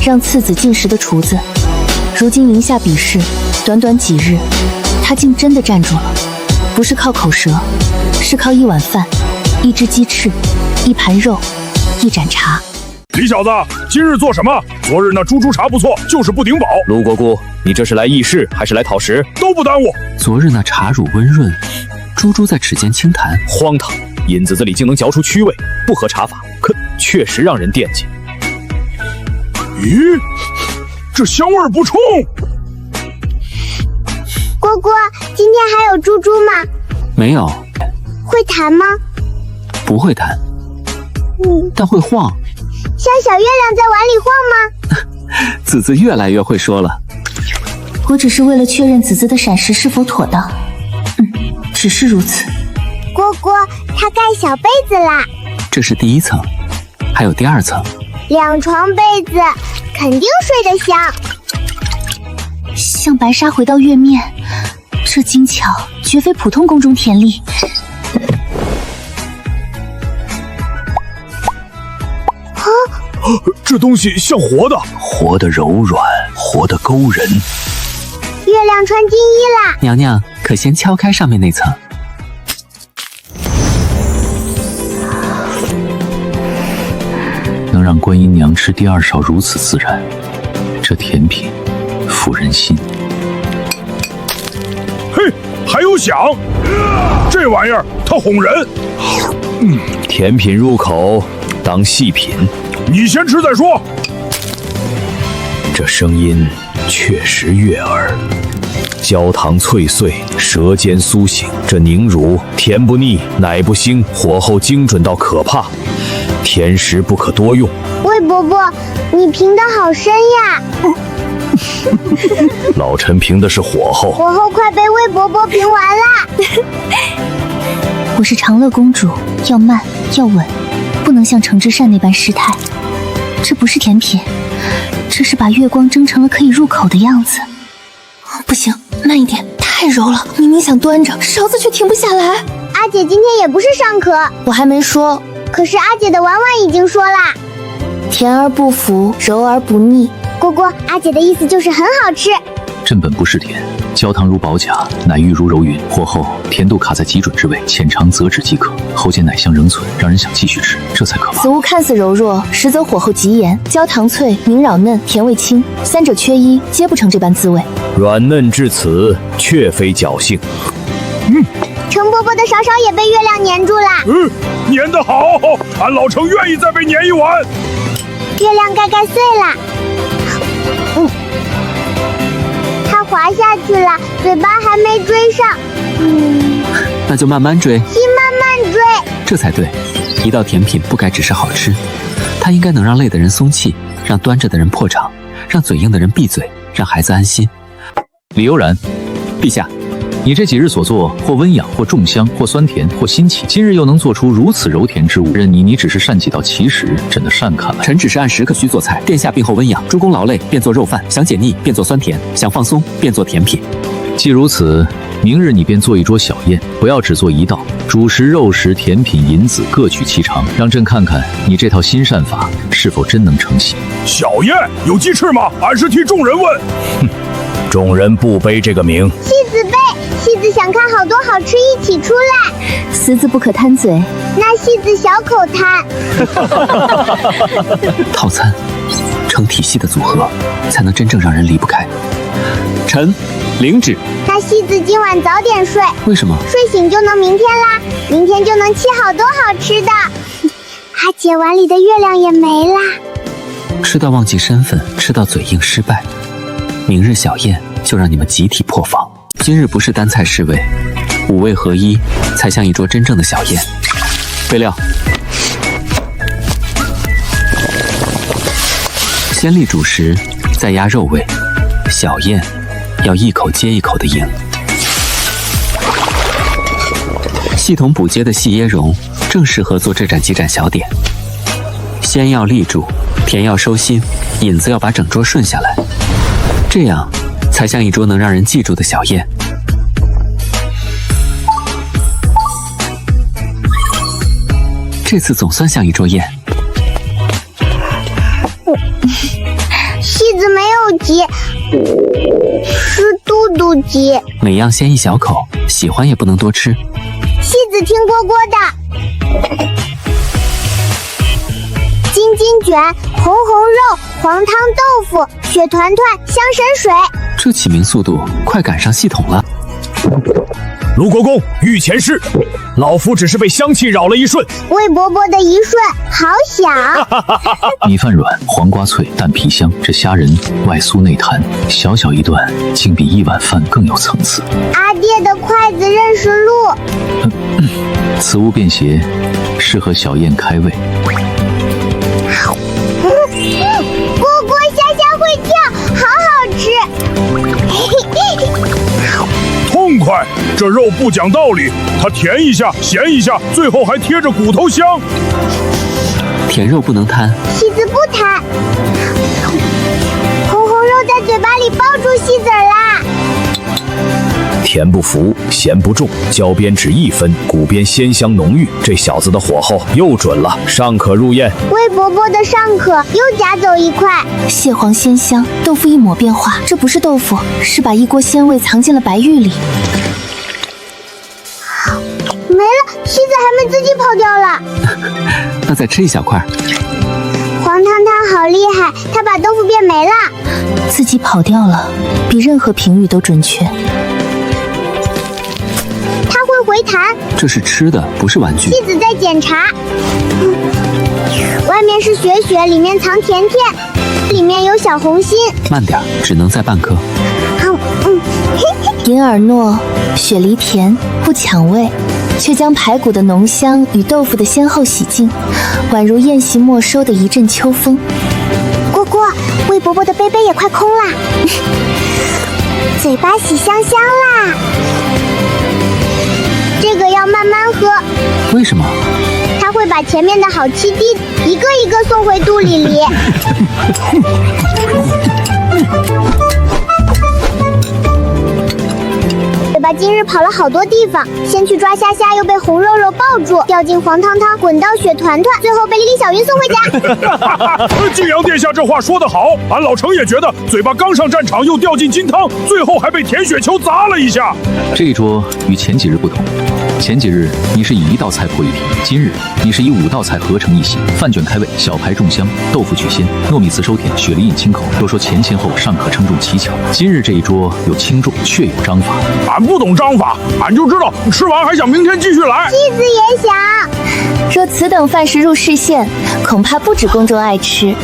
让次子进食的厨子，如今赢下比试，短短几日，他竟真的站住了。不是靠口舌，是靠一碗饭，一只鸡翅，一盘肉，一盏茶。李小子，今日做什么？昨日那猪猪茶不错，就是不顶饱。卢国公，你这是来议事还是来讨食？都不耽误。昨日那茶乳温润，猪猪在齿间轻弹。荒唐，引子子里竟能嚼出蛆味，不合茶法，可确实让人惦记。咦，这香味不冲。蝈蝈，今天还有猪猪吗？没有。会弹吗？不会弹。但会晃。像小月亮在碗里晃吗？子子越来越会说了。我只是为了确认子子的闪食是否妥当。只是如此。蝈蝈，它盖小被子啦。这是第1层，还有第2层。2床被子，肯定睡得香。像白纱回到月面，这精巧绝非普通宫中田丽。这东西像活的，活的柔软，活的勾人。月亮穿金衣啦！娘娘，可先敲开上面那层。能让观音娘吃第2勺如此自然，这甜品抚人心。还有响，这玩意儿它哄人。甜品入口当细品，你先吃再说。这声音确实悦耳，焦糖脆碎，舌尖苏醒。这凝乳甜不腻，奶不腥，火候精准到可怕，甜食不可多用。魏伯伯，你评的好深呀！老陈评的是火候，火候快被魏伯伯评完啦。我是长乐公主，要慢要稳，不能像程之善那般失态。这不是甜品，这是把月光蒸成了可以入口的样子。不行，慢一点，太柔了，明明想端着，勺子却停不下来。阿姐今天也不是上课，我还没说，可是阿姐的婉婉已经说啦，甜而不腐，柔而不腻。果果，阿姐的意思就是很好吃。正本不是甜，焦糖如宝甲，奶玉如柔云，火候甜度卡在极准之位，浅尝则止即可。后见奶香仍存，让人想继续吃，这才可怕。此物看似柔弱，实则火候极严，焦糖脆，明扰嫩，甜味轻，三者缺一，皆不成这般滋味。软嫩至此，却非侥幸。程伯伯的勺勺也被月亮粘住啦。粘得好，俺老程愿意再被粘一碗。月亮盖碎啦。它滑下去了，嘴巴还没追上。那就慢慢追，慢慢追，这才对。一道甜品不该只是好吃，它应该能让累的人松气，让端着的人破肠，让嘴硬的人闭嘴，让孩子安心。李悠然，陛下，你这几日所做，或温养，或重香，或酸甜，或新奇，今日又能做出如此柔甜之物，任你只是善几道奇食，真的善看来。臣只是按时可需做菜，殿下病后温养，诸公劳累便做肉饭，想解腻便做酸甜，想放松便做甜品。既如此，明日你便做一桌小宴，不要只做一道，主食、肉食、甜品、银子各取其长，让朕看看你这套新膳法是否真能成型。小宴有鸡翅吗？俺是替众人问。众人不背这个名。戏子背，戏子想看好多好吃一起出来。私自不可贪嘴，那戏子小口贪。套餐成体系的组合，才能真正让人离不开。臣领旨。那戏子今晚早点睡，为什么？睡醒就能明天啦，明天就能沏好多好吃的。阿姐碗里的月亮也没啦。吃到忘记身份，吃到嘴硬失败。明日小宴就让你们集体破防。今日不是单菜侍卫，五味合一，才像一桌真正的小宴。备料：先立主食，再压肉味。小宴要一口接一口的赢。系统补接的细椰蓉正适合做这盏几盏小点。先要立住，甜要收心，引子要把整桌顺下来。这样才像一桌能让人记住的小宴。这次总算像一桌宴。戏子没有急，是肚肚急。每样先一小口，喜欢也不能多吃。戏子听蝈蝈的。金金卷、红红肉、黄汤豆腐、雪团团、香神水。这起名速度快赶上系统了。卢国公，御前事，老夫只是被香气扰了一瞬。魏伯伯的一瞬，好想。米饭软，黄瓜脆，蛋皮香，这虾仁外酥内弹，小小一段，竟比一碗饭更有层次。阿爹的筷子认识路。此物便携，适合小宴开胃。蝈蝈虾虾会跳，好好吃。痛快！这肉不讲道理，它甜一下，咸一下，最后还贴着骨头香。甜肉不能贪，戏子不贪。红红肉在嘴巴里抱住戏子啦。甜不服，咸不重，焦边只1分，骨边鲜香浓郁。这小子的火候又准了，尚可入宴。魏伯伯的尚可又夹走一块。蟹黄鲜香，豆腐一抹变化，这不是豆腐，是把一锅鲜味藏进了白玉里。没了，戏子还没自己跑掉了。那再吃一小块。黄汤汤好厉害，他把豆腐变没了。自己跑掉了，比任何评语都准确。回弹。这是吃的，不是玩具。戏子在检查。外面是雪雪，里面藏甜甜，里面有小红心。慢点，只能在半颗。银耳糯，雪梨甜，不抢味，却将排骨的浓香与豆腐的鲜厚洗净，宛如宴席没收的一阵秋风。蝈蝈，魏伯伯的杯杯也快空啦，嘴巴洗香香啦。这个要慢慢喝。为什么？他会把前面的好七滴一个一个送回肚里里。嘴巴今日跑了好多地方，先去抓虾虾，又被红肉肉抱住，掉进黄汤汤，滚到雪团团，最后被李李小云送回家。晋阳殿下这话说得好，俺老程也觉得嘴巴刚上战场又掉进金汤，最后还被甜雪球砸了一下。这一桌与前几日不同，前几日你是以1道菜破一品，今日你是以5道菜合成一席，饭卷开胃，小排重香，豆腐取鲜，糯米糍收甜，雪梨引清口。若说前后尚可称重奇巧，今日这一桌有轻重，却有章法。俺不懂章法，俺就知道吃完还想明天继续来。妻子也想。若此等饭食入视线，恐怕不止宫中爱吃。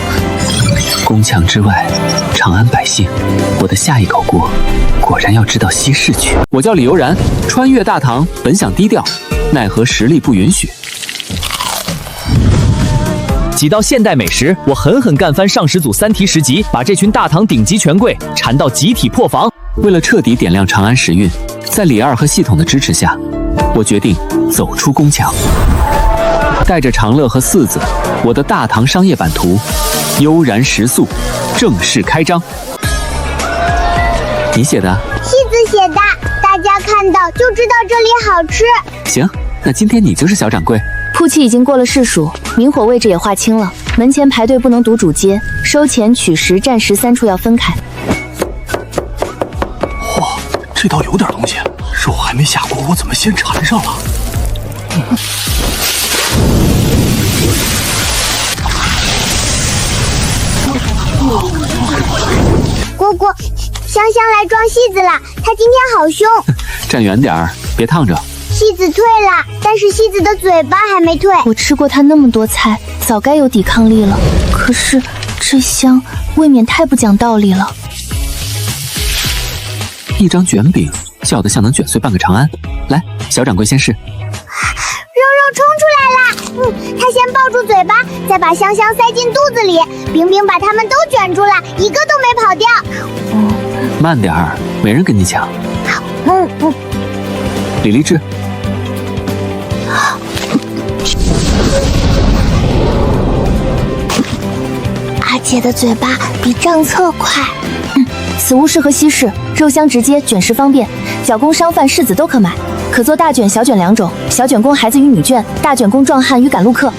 宫墙之外，长安百姓，我的下一口锅果然要知道西市去。我叫李悠然，穿越大唐，本想低调，奈何实力不允许。几道现代美食，我狠狠干翻上始祖3题10级，把这群大唐顶级权贵馋到集体破防。为了彻底点亮长安时运，在李二和系统的支持下，我决定走出宫墙，带着长乐和四子，我的大唐商业版图悠然食宿正式开张。你写的？妻子写的，大家看到就知道这里好吃。行，那今天你就是小掌柜。铺期已经过了市属，明火位置也划清了，门前排队不能堵主街，收钱、取食、站食3处要分开。哇，这倒有点东西，肉还没下锅，我怎么先馋上了？蝈蝈，香香来装戏子了，他今天好凶。站远点儿，别烫着。戏子退了，但是戏子的嘴巴还没退。我吃过他那么多菜，早该有抵抗力了。可是这香未免太不讲道理了。一张卷饼，叫得像能卷碎半个长安。来，小掌柜先试。肉肉冲出来了，他先抱住嘴巴，再把香香塞进肚子里，饼饼把它们都卷住了，一个都没跑掉。慢点儿，没人跟你抢。李励志。阿姐的嘴巴比账册快。此物适合西式，肉香直接，卷食方便，小工商贩士子都可买，可做大卷、小卷2种，小卷供孩子与女眷，大卷供壮汉与赶路客。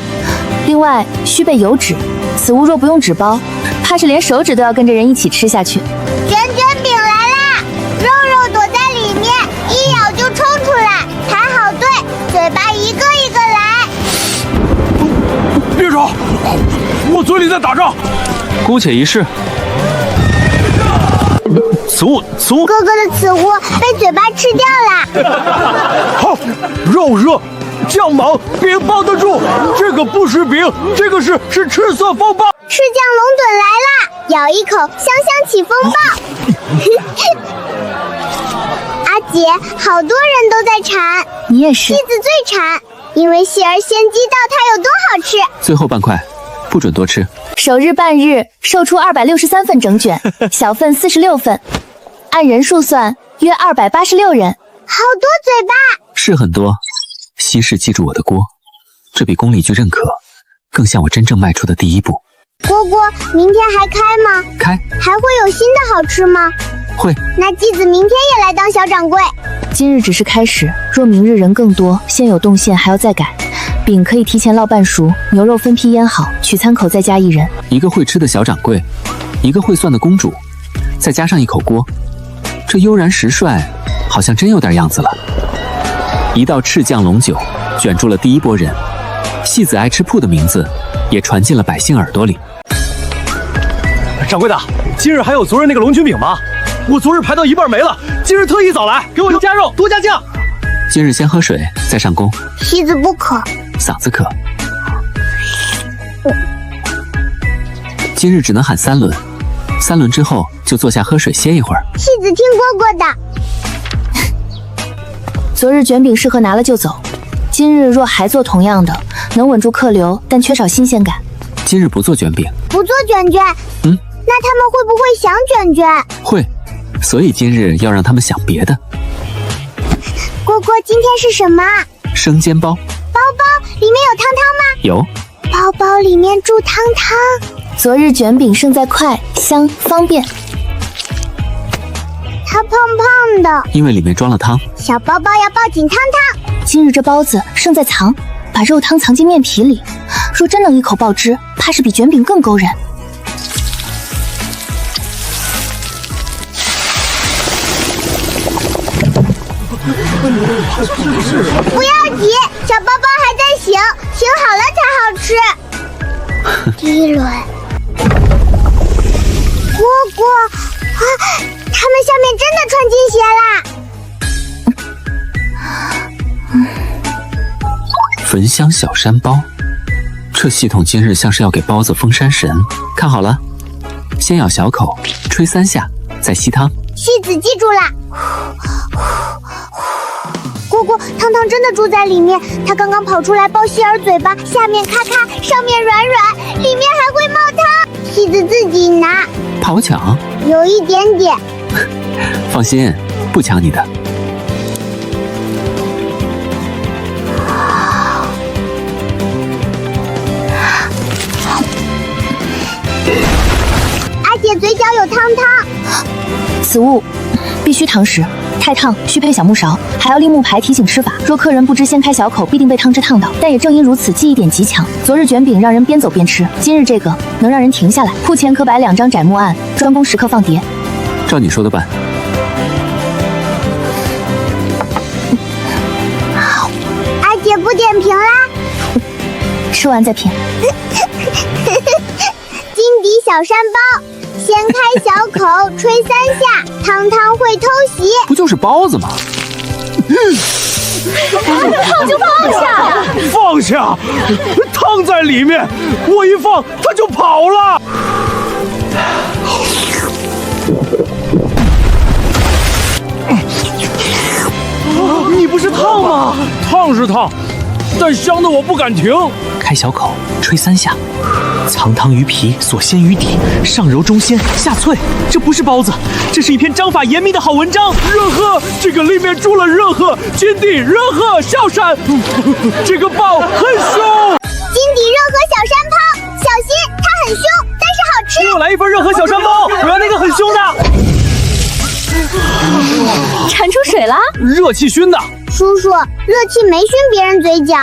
另外需备油纸，此物若不用纸包，怕是连手指都要跟着人一起吃下去。卷卷饼来啦！肉肉躲在里面，一咬就冲出来，排好队，嘴巴一个一个来。别吵，我嘴里在打仗。姑且一试。此物哥哥的此物被嘴巴吃掉了。好，肉热酱芒，饼抱得住。这个不是饼，这个是赤色风暴。赤酱龙趸来啦！咬一口，香香起风暴。阿姐，好多人都在馋，你也是。戏子最馋，因为戏儿先知道它有多好吃。最后半块，不准多吃。首日半日售出263份整卷，小份46份，按人数算约286人。好多嘴巴，是很多。西市记住我的锅，这比宫里剧认可，更像我真正迈出的第一步。蝈蝈，明天还开吗？开。还会有新的好吃吗？会。那继子明天也来当小掌柜。今日只是开始，若明日人更多，先有动线还要再改。饼可以提前烙半熟，牛肉分批腌好，取餐口再加1人。一个会吃的小掌柜，一个会算的公主，再加上一口锅，这悠然石帅好像真有点样子了。一道赤酱龙酒卷住了第一波人，戏子爱吃铺的名字也传进了百姓耳朵里。掌柜的，今日还有昨日那个龙卷饼吗？我昨日排到一半没了，今日特意早来，给我加肉多加酱。今日先喝水，再上工。西子不渴，嗓子渴。今日只能喊3轮，3轮之后就坐下喝水歇一会儿。西子听蝈蝈的。昨日卷饼适合拿了就走，今日若还做同样的，能稳住客流，但缺少新鲜感。今日不做卷饼，不做卷卷。那他们会不会想卷卷？会，所以今日要让他们想别的。蝈蝈，今天是什么？生煎包。包包里面有汤汤吗？有。包包里面住汤汤。昨日卷饼胜在快、香、方便。它胖胖的，因为里面装了汤。小包包要抱紧汤汤。今日这包子胜在藏，把肉汤藏进面皮里，若真能一口爆汁，怕是比卷饼更勾人。不要急，小包包还在醒，醒好了才好吃。第一轮，蝈蝈啊，他们下面真的穿进鞋啦！焚香小山包，这系统今日像是要给包子封山神。看好了，先咬小口，吹3下，再吸汤。西子记住啦。蝈蝈，汤汤真的住在里面，他刚刚跑出来包希尔嘴巴，下面咔咔，上面软软，里面还会冒汤。西子自己拿，跑抢？有一点点。放心，不抢你的。阿姐嘴角有汤汤。此物必须汤食，太烫需配小木勺，还要立木牌提醒吃法。若客人不知先开小口，必定被汤汁烫到。但也正因如此，记忆点极强。昨日卷饼让人边走边吃，今日这个能让人停下来。铺前可摆2张窄木案，专供食客放碟。照你说的办。阿姐不点评啦，吃完再品。金底小山包，先开小口，吹3下，汤汤会偷袭。不就是包子吗？烫就放下，放下！汤在里面，我一放它就跑了。你不是烫吗？烫是烫，但香的我不敢停。开小口，吹3下，藏汤于皮，所鲜于底，上柔中鲜，下脆。这不是包子，这是一篇章法严密的好文章。热鹤，这个里面住了热鹤，金地热鹤小山，这个包很凶。金底热河小山包，小心它很凶，但是好吃。给我来一份热河小山包，我要那个很凶的。馋出水了，热气熏的。叔叔，热气没熏别人嘴角。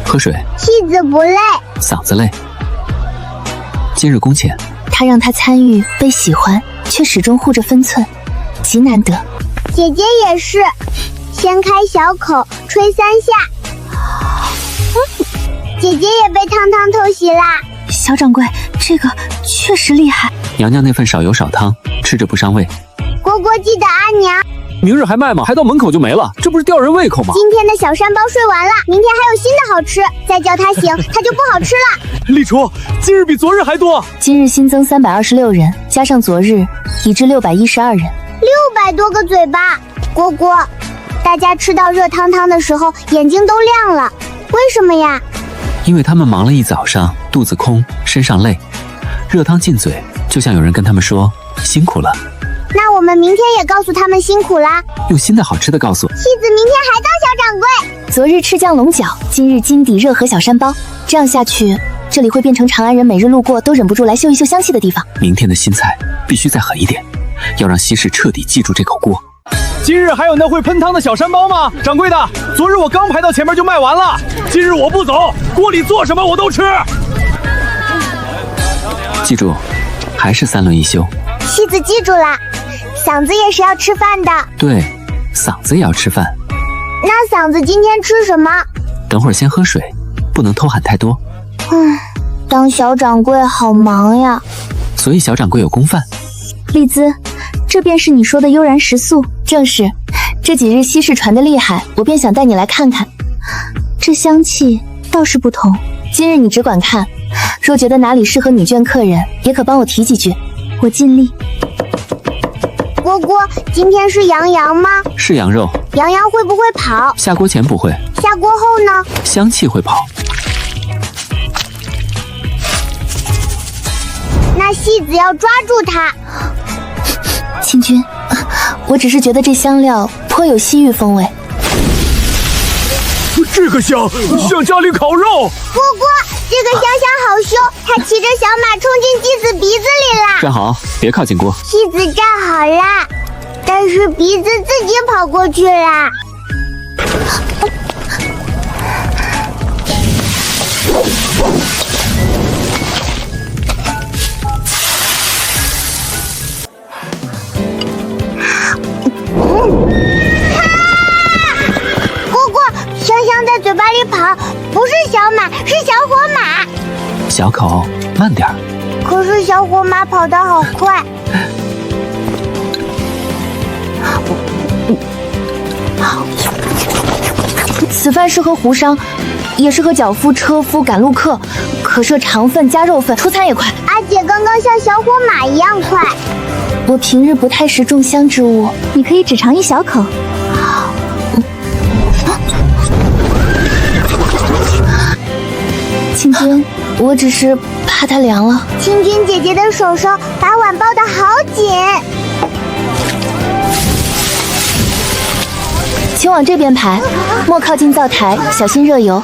喝水。戏子不累，嗓子累。今日工钱。他让他参与被喜欢，却始终护着分寸，极难得。姐姐也是，先开小口，吹3下。姐姐也被汤汤偷袭啦！小掌柜，这个确实厉害。娘娘那份少油少汤，吃着不伤胃。蝈蝈记得阿娘。明日还卖吗？还到门口就没了，这不是吊人胃口吗？今天的小山包睡完了，明天还有新的好吃，再叫他醒，他就不好吃了。李厨，今日比昨日还多。今日新增326人，加上昨日，已至612人。600多个嘴巴。蝈蝈，大家吃到热汤汤的时候，眼睛都亮了，为什么呀？因为他们忙了一早上，肚子空，身上累，热汤进嘴，就像有人跟他们说辛苦了。那我们明天也告诉他们辛苦啦，用新的好吃的告诉。戏子明天还当小掌柜。昨日吃酱龙饺，今日金底热河小山包，这样下去，这里会变成长安人每日路过都忍不住来嗅一嗅香气的地方。明天的新菜必须再狠一点，要让西市彻底记住这口锅。今日还有那会喷汤的小山包吗？掌柜的，昨日我刚排到前面就卖完了，今日我不走，锅里做什么我都吃。记住，还是3轮一休。戏子记住啦，嗓子也是要吃饭的。对，嗓子也要吃饭。那嗓子今天吃什么？等会儿先喝水，不能偷喊太多。当小掌柜好忙呀。所以小掌柜有公饭。丽兹，这便是你说的悠然食宿？正是，这几日西市传得厉害，我便想带你来看看。这香气倒是不同。今日你只管看，若觉得哪里适合女眷客人，也可帮我提几句，我尽力。蝈蝈，今天是羊羊吗？是羊肉。羊羊会不会跑？下锅前不会，下锅后呢？香气会跑。那戏子要抓住它。清君，我只是觉得这香料颇有西域风味。这个香像家里烤肉。蝈蝈，这个香香好凶，它骑着小马冲进戏子鼻子里了。站好，别靠近锅。戏子站好啦，但是鼻子自己跑过去啦。香香在嘴巴里跑，不是小马，是小火马。小口，慢点儿。可是小火马跑得好快。此饭适合胡商，也适合脚夫、车夫、赶路客，可设肠份加肉份，出餐也快。阿姐刚刚像小火马一样快。我平日不太食重香之物，你可以只尝一小口。清君，我只是怕它凉了。清君姐姐的手手把碗抱得好紧。请往这边排，莫靠近灶台，小心热油。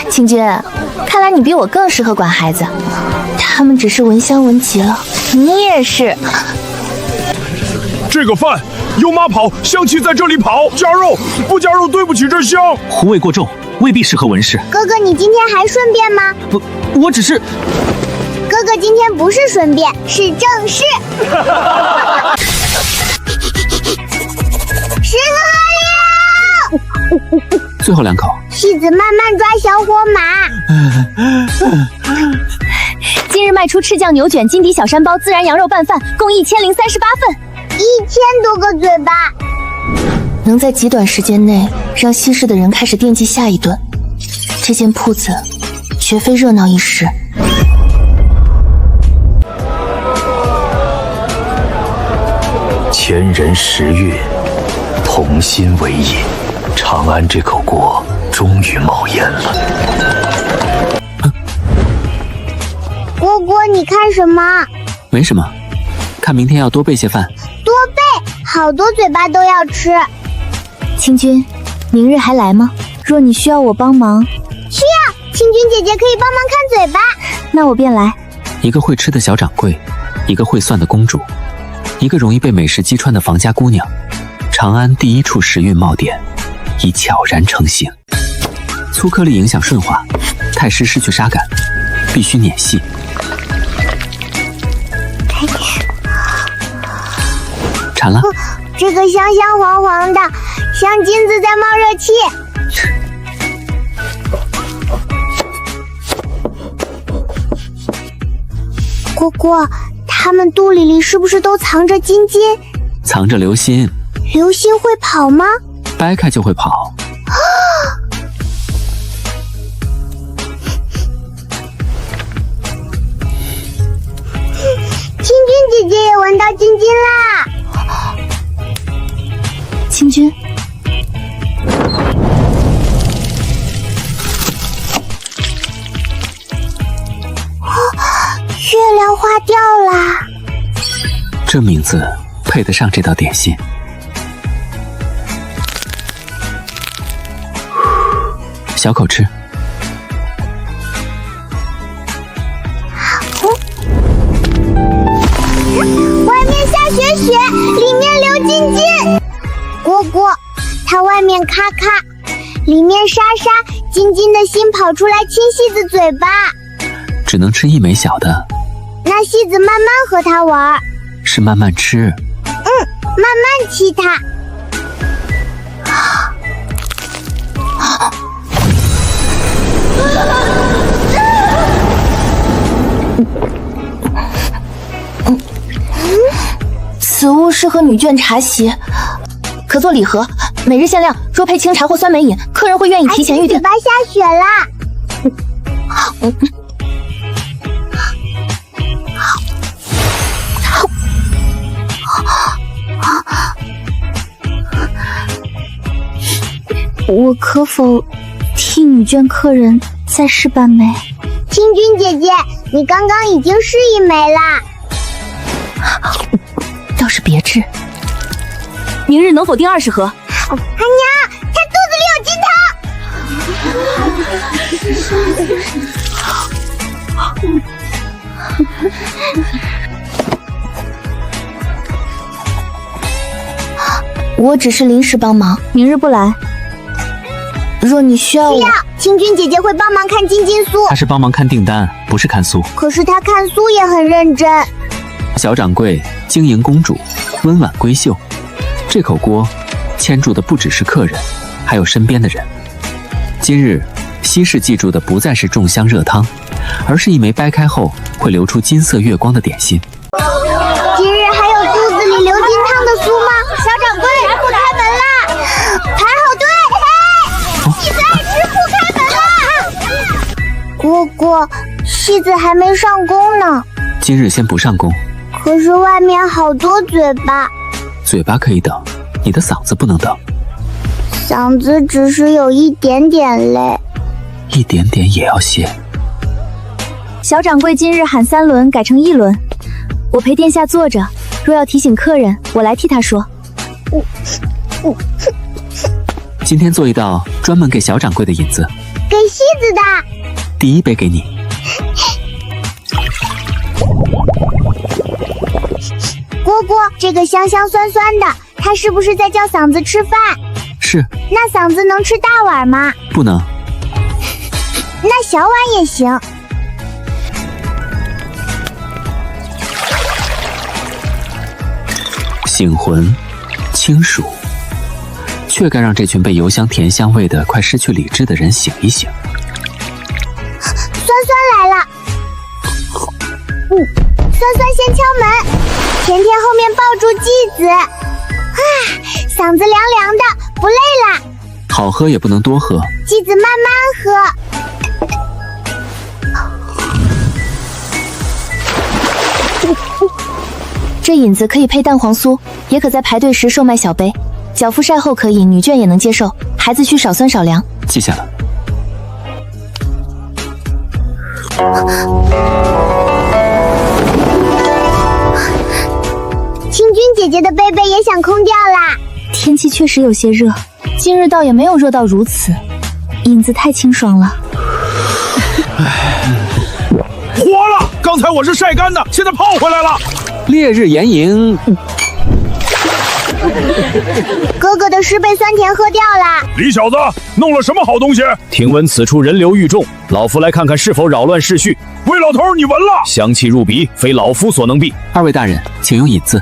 清君，看来你比我更适合管孩子，他们只是闻香闻极了。你也是。这个饭有马跑，香气在这里跑，加肉不加肉对不起这香。胡味过重，未必适合文士。哥哥，你今天还顺便吗？我只是……哥哥今天不是顺便，是正式。时刻了！最后2口。戏子慢慢抓小火马。今日卖出赤酱牛卷、金底小山包、孜然羊肉拌饭，共1038份，1000多个嘴巴。能在极短时间内让西市的人开始惦记下一顿，这间铺子绝非热闹一时。前人时运，同心为饮，长安这口锅终于冒烟了。蝈蝈，你看什么？没什么，看明天要多备些饭。多备，好多嘴巴都要吃。清君，明日还来吗？若你需要我帮忙，需要，清君姐姐可以帮忙看嘴巴。那我便来。一个会吃的小掌柜，一个会算的公主，一个容易被美食击穿的房家姑娘。长安第一处时运冒点已悄然成型。粗颗粒影响顺滑，太湿失去沙感，必须碾细。馋了？这个香香黄黄的，像金子在冒热气。蝈蝈，他们肚里是不是都藏着金金？藏着流心。流心会跑吗？掰开就会跑。清君姐姐也闻到金金啦！清君，月亮花掉啦！这名字配得上这道点心。小口吃。外面下雪雪，里面流金金。蝈蝈，它外面咔咔，里面沙沙，金金的心跑出来亲戏子嘴巴。只能吃一枚小的。那戏子慢慢和它玩。是慢慢吃。慢慢踢它。适合女眷茶席，可做礼盒，每日限量，若配清茶或酸梅饮，客人会愿意提前预定。嘴巴下雪啦！我可否替女眷客人再试半枚？青君姐姐，你刚刚已经试一枚啦。倒是别致。明日能否订20盒？娘，他肚子里有金汤。我只是临时帮忙，明日不来。若你需要我，青君姐姐会帮忙看金酥。她是帮忙看订单，不是看酥。可是她看酥也很认真。小掌柜经营公主，温婉闺秀，这口锅牵住的不只是客人，还有身边的人。今日西市记住的不再是重香热汤，而是一枚掰开后会流出金色月光的点心。今日还有肚子里流金汤的酥吗？小掌柜，不开门啦！排好队，戏子爱吃不开门啦！蝈蝈，戏子还没上工呢。今日先不上工。可是外面好多嘴巴。嘴巴可以等，你的嗓子不能等。嗓子只是有一点点累。一点点也要歇。小掌柜今日喊3轮改成1轮，我陪殿下坐着，若要提醒客人，我来替他说。今天做一道专门给小掌柜的引子，给戏子的。第1杯给你。蝈蝈，这个香香酸酸的，它是不是在叫嗓子吃饭？是。那嗓子能吃大碗吗？不能。那小碗也行。醒魂，清暑，却该让这群被油香甜香味的快失去理智的人醒一醒。酸酸来了。酸酸先敲门，甜甜后面抱住继子。嗓子凉凉的，不累啦。好喝也不能多喝，继子慢慢喝。这引子可以配蛋黄酥，也可在排队时售卖小杯，脚腹晒后可以，女眷也能接受，孩子需少酸少凉。记下了。青君姐姐的贝贝也想空掉啦。天气确实有些热，今日倒也没有热到如此，引子太清爽了。活了！刚才我是晒干的，现在泡回来了。烈日炎营，哥哥的湿贝酸甜喝掉啦。李小子，弄了什么好东西？听闻此处人流愈众，老夫来看看是否扰乱秩序。魏老头，你闻了？香气入鼻，非老夫所能避。2位大人，请用引子。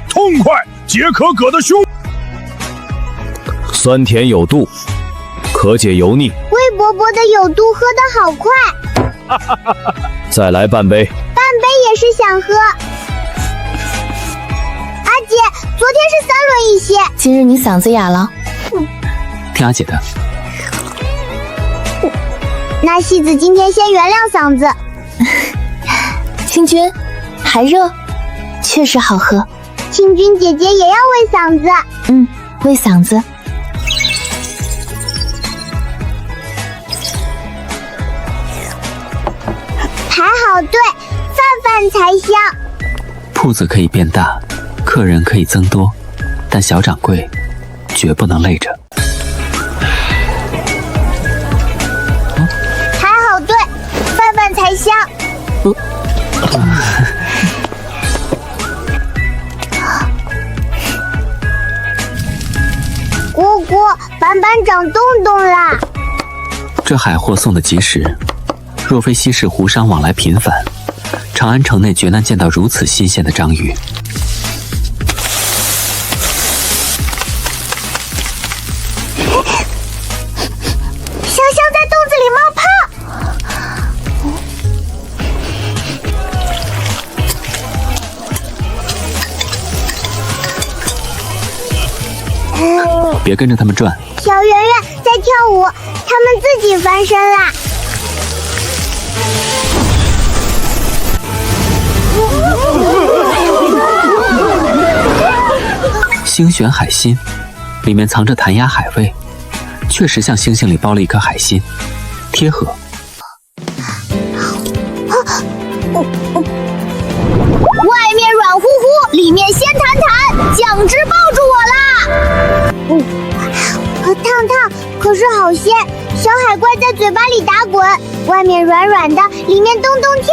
痛快，解可葛的胸。酸甜有度，可解油腻。魏伯伯的有度喝得好快。再来半杯。半杯也是想喝。阿姐，昨天是3轮一些。今日你嗓子哑了。听阿姐的。那戏子今天先原谅嗓子。青君，还热，确实好喝。青君姐姐也要喂嗓子。喂嗓子。排好队，饭饭才香。铺子可以变大，客人可以增多，但小掌柜绝不能累着。排好队，饭饭才香。蝈蝈，板板长洞洞啦！这海货送的及时，若非西市湖商往来频繁，长安城内绝难见到如此新鲜的章鱼。香香在肚子里冒泡。别跟着他们转。小圆圆在跳舞，他们自己翻身啦。星选海心，里面藏着弹牙海味，确实像星星里包了一颗海心，贴合。外面软乎乎，里面鲜弹弹，酱汁抱住我啦！烫烫，可是好鲜，小海怪在嘴巴里打滚，外面软软的，里面咚咚跳。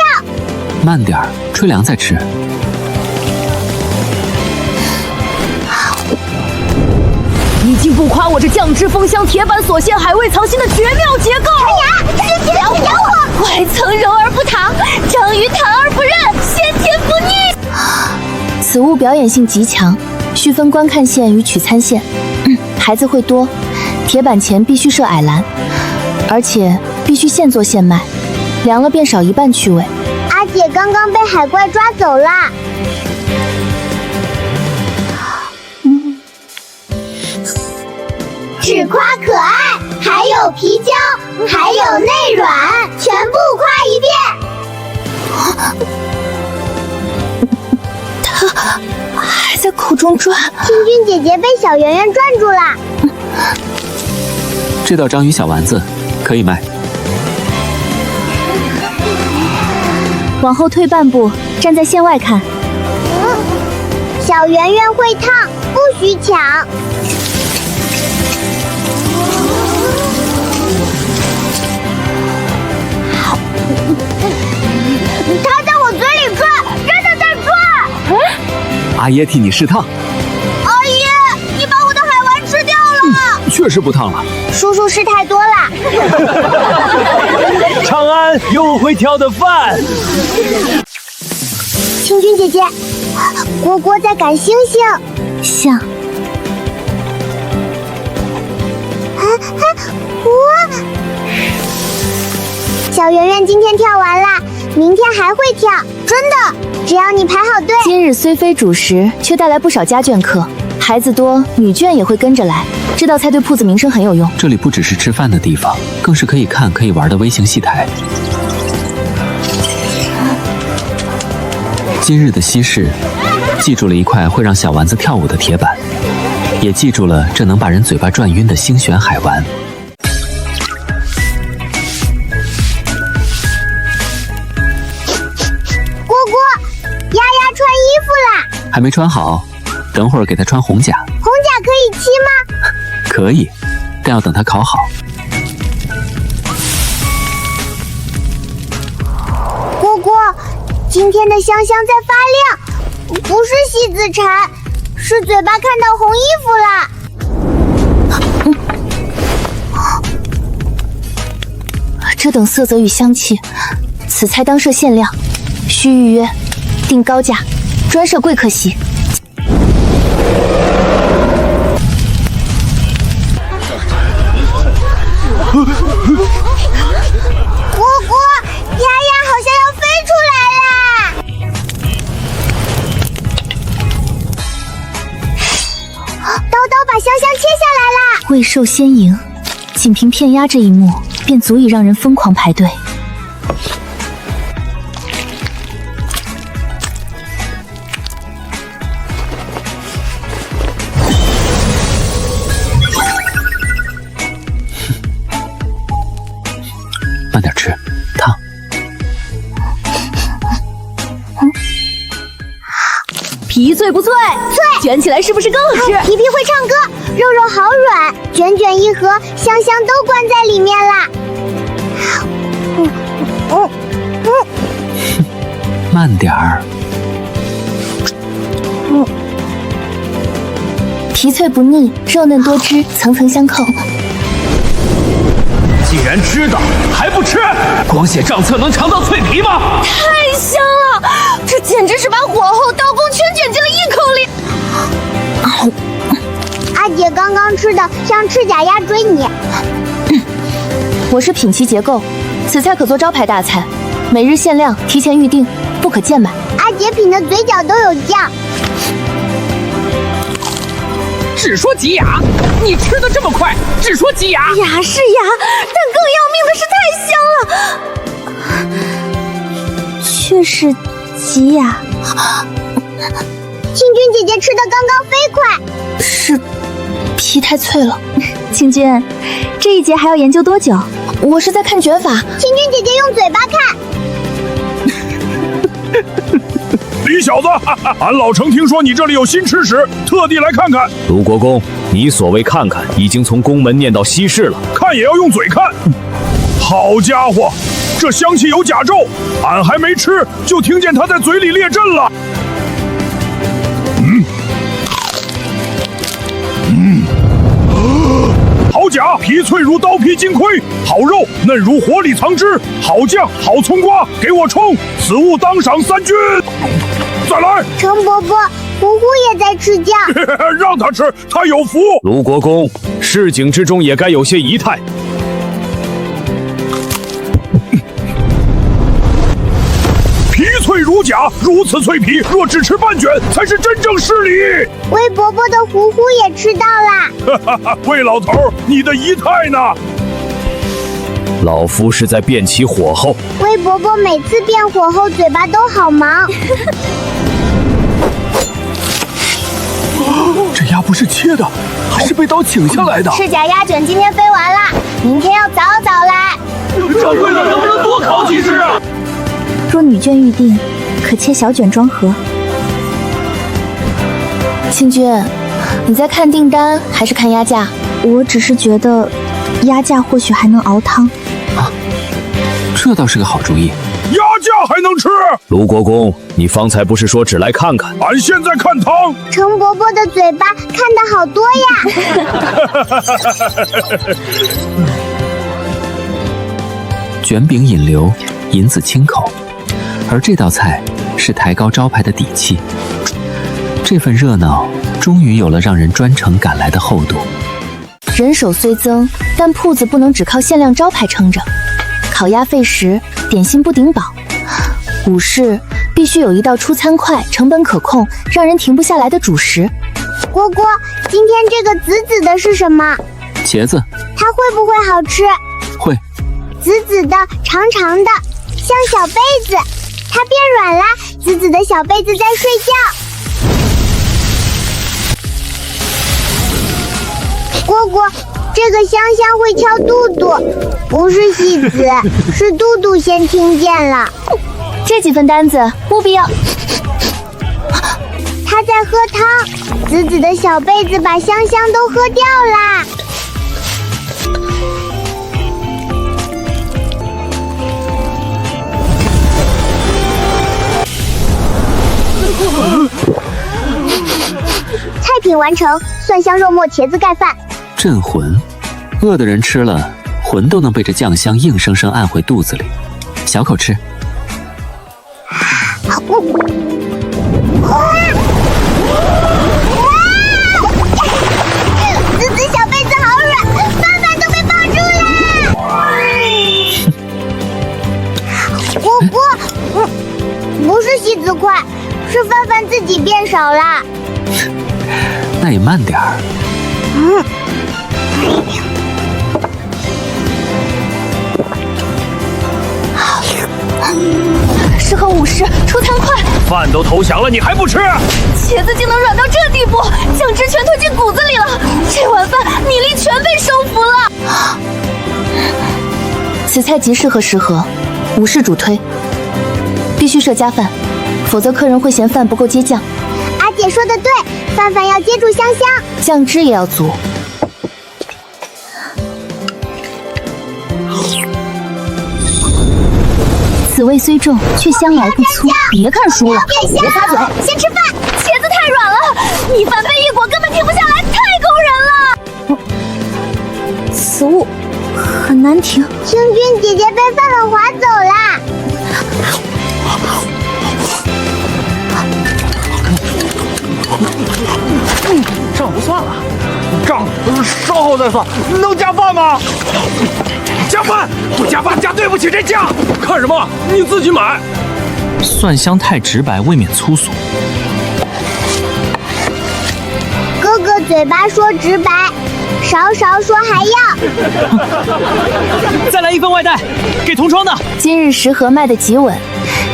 慢点儿，吹凉再吃。你竟不夸我这酱汁封香铁板锁线海味藏心的绝妙结构！咬我！外层柔而不弹，章鱼弹而不韧，鲜甜不腻。此物表演性极强，需分观看线与取餐线。孩子会多，铁板前必须设矮栏，而且必须现做现卖，凉了便少一半趣味。阿姐刚刚被海怪抓走啦。只夸可爱，还有皮胶，还有内软，全部夸一遍。它还在口中转。青君姐姐被小圆圆转住啦。这道章鱼小丸子可以卖。往后退半步，站在线外看。小圆圆会烫，不许抢。它在我嘴里转，真的在转。阿爷替你试烫。阿姨，你把我的海丸吃掉了。确实不烫了。叔叔事太多了。长安又会跳的饭。青君姐姐，蝈蝈在赶星星。像。小圆圆今天跳完啦，明天还会跳，真的，只要你排好队。今日虽非主食，却带来不少家眷客，孩子多，女眷也会跟着来。这道菜对铺子名声很有用。这里不只是吃饭的地方，更是可以看可以玩的微型戏台。今日的西市，记住了一块会让小丸子跳舞的铁板，也记住了这能把人嘴巴转晕的星选海丸。还没穿好，等会儿给他穿红甲。红甲可以漆吗？可以，但要等它烤好。蝈蝈，今天的香香在发亮，不是西子蝉，是嘴巴看到红衣服啦。这等色泽与香气，此菜当设限量，需预约，定高价。专设贵客席。蝈蝈，丫丫好像要飞出来啦！刀刀把香香切下来啦！未受先赢，仅凭片鸭这一幕，便足以让人疯狂排队。慢点吃，烫。皮脆不脆？脆！卷起来是不是更好吃？皮皮会唱歌，肉肉好软，卷卷一盒，香香都关在里面啦。慢点儿。皮脆不腻，肉嫩多汁，层层相扣。既然知道还不吃，光写账册能尝到脆皮吗？太香了，这简直是把火候刀工全卷进了一口里。阿姐刚刚吃的像赤甲鸭追你。我是品其结构，此菜可做招牌大菜，每日限量，提前预定，不可贱买。阿姐品的嘴角都有酱。只说急牙，你吃的这么快，只说急牙。牙是牙，但更要命的是太香了，却是急牙。青君姐姐吃的刚刚飞快，是皮太脆了。青君，这一节还要研究多久？我是在看卷法。青君姐姐用嘴巴看。李小子，俺老程听说你这里有新吃食，特地来看看。卢国公，你所谓看看，已经从宫门念到西市了，看也要用嘴看。好家伙，这香气有甲胄，俺还没吃，就听见他在嘴里列阵了。好甲，皮脆如刀劈金盔；好肉，嫩如火里藏汁；好酱，好葱瓜，给我冲！此物当赏3军。再来，程伯伯，呼呼也在吃酱，让他吃，他有福。卢国公，市井之中也该有些仪态。皮脆如甲，如此脆皮，若只吃半卷，才是真正失礼。魏伯伯的呼呼也吃到啦。魏老头，你的仪态呢？老夫是在变起火候。魏伯伯每次变火后嘴巴都好忙。这鸭不是切的，还是被刀请下来的。赤甲鸭卷今天飞完了，明天要早早来。掌柜的能不能多烤几只啊？若女眷预定，可切小卷装盒。青君，你在看订单还是看鸭架？我只是觉得鸭架或许还能熬汤。啊，这倒是个好主意。鸭架还能吃？卢国公，你方才不是说只来看看？俺现在看汤。程伯伯的嘴巴看得好多呀。卷饼引流，银子清口，而这道菜是抬高招牌的底气。这份热闹终于有了让人专程赶来的厚度。人手虽增，但铺子不能只靠限量招牌撑着。烤鸭费时，点心不顶饱。午市必须有一道出餐快、成本可控、让人停不下来的主食。蝈蝈，今天这个紫紫的是什么？茄子。它会不会好吃？会。紫紫的，长长的，像小被子。它变软啦，紫紫的小被子在睡觉。蝈蝈，这个香香会敲肚肚，不是戏子，是肚肚先听见了。这几份单子务必要。他在喝汤，紫紫的小被子把香香都喝掉啦。菜品完成，蒜香肉末茄子盖饭。镇魂，饿的人吃了，魂都能被这酱香硬生生按回肚子里。小口吃。紫紫小被子好软，饭饭都被抱住了。蝈蝈，不是戏子快，是饭饭自己变少了。那也慢点儿。适合午市，出餐快。饭都投降了，你还不吃？茄子竟能软到这地步，酱汁全吞进骨子里了。这碗饭米粒全被收服了。此菜极适合食盒，午市主推，必须设加饭，否则客人会嫌饭不够接酱。阿姐说的对，饭饭要接住香香，酱汁也要足。此味虽重，却香而不粗。别看书了，别擦嘴，先吃饭。茄子太软了，米饭被一裹，根本停不下来，太勾人了。此物很难停。青君姐姐被饭碗划走啦。账不算了，账稍后再算。能加饭吗？加饭！不加饭，加对不起这酱。看什么？你自己买。蒜香太直白，未免粗俗。哥哥嘴巴说直白，少少说还要。再来1份外带，给同窗的。今日食盒卖得极稳，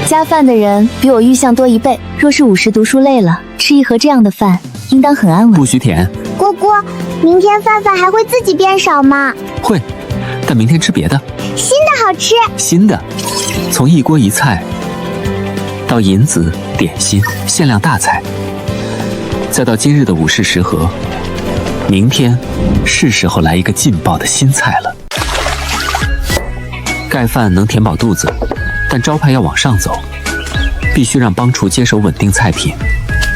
加饭的人比我预象多1倍。若是午时读书累了，吃一盒这样的饭，应当很安稳。不许舔。蝈蝈，明天饭还会自己变少吗？会，但明天吃别的。新的好吃。新的，从一锅一菜到银子点心限量大菜，再到今日的午市食盒，明天是时候来一个劲爆的新菜了。盖饭能填饱肚子，但招牌要往上走，必须让帮厨接手稳定菜品，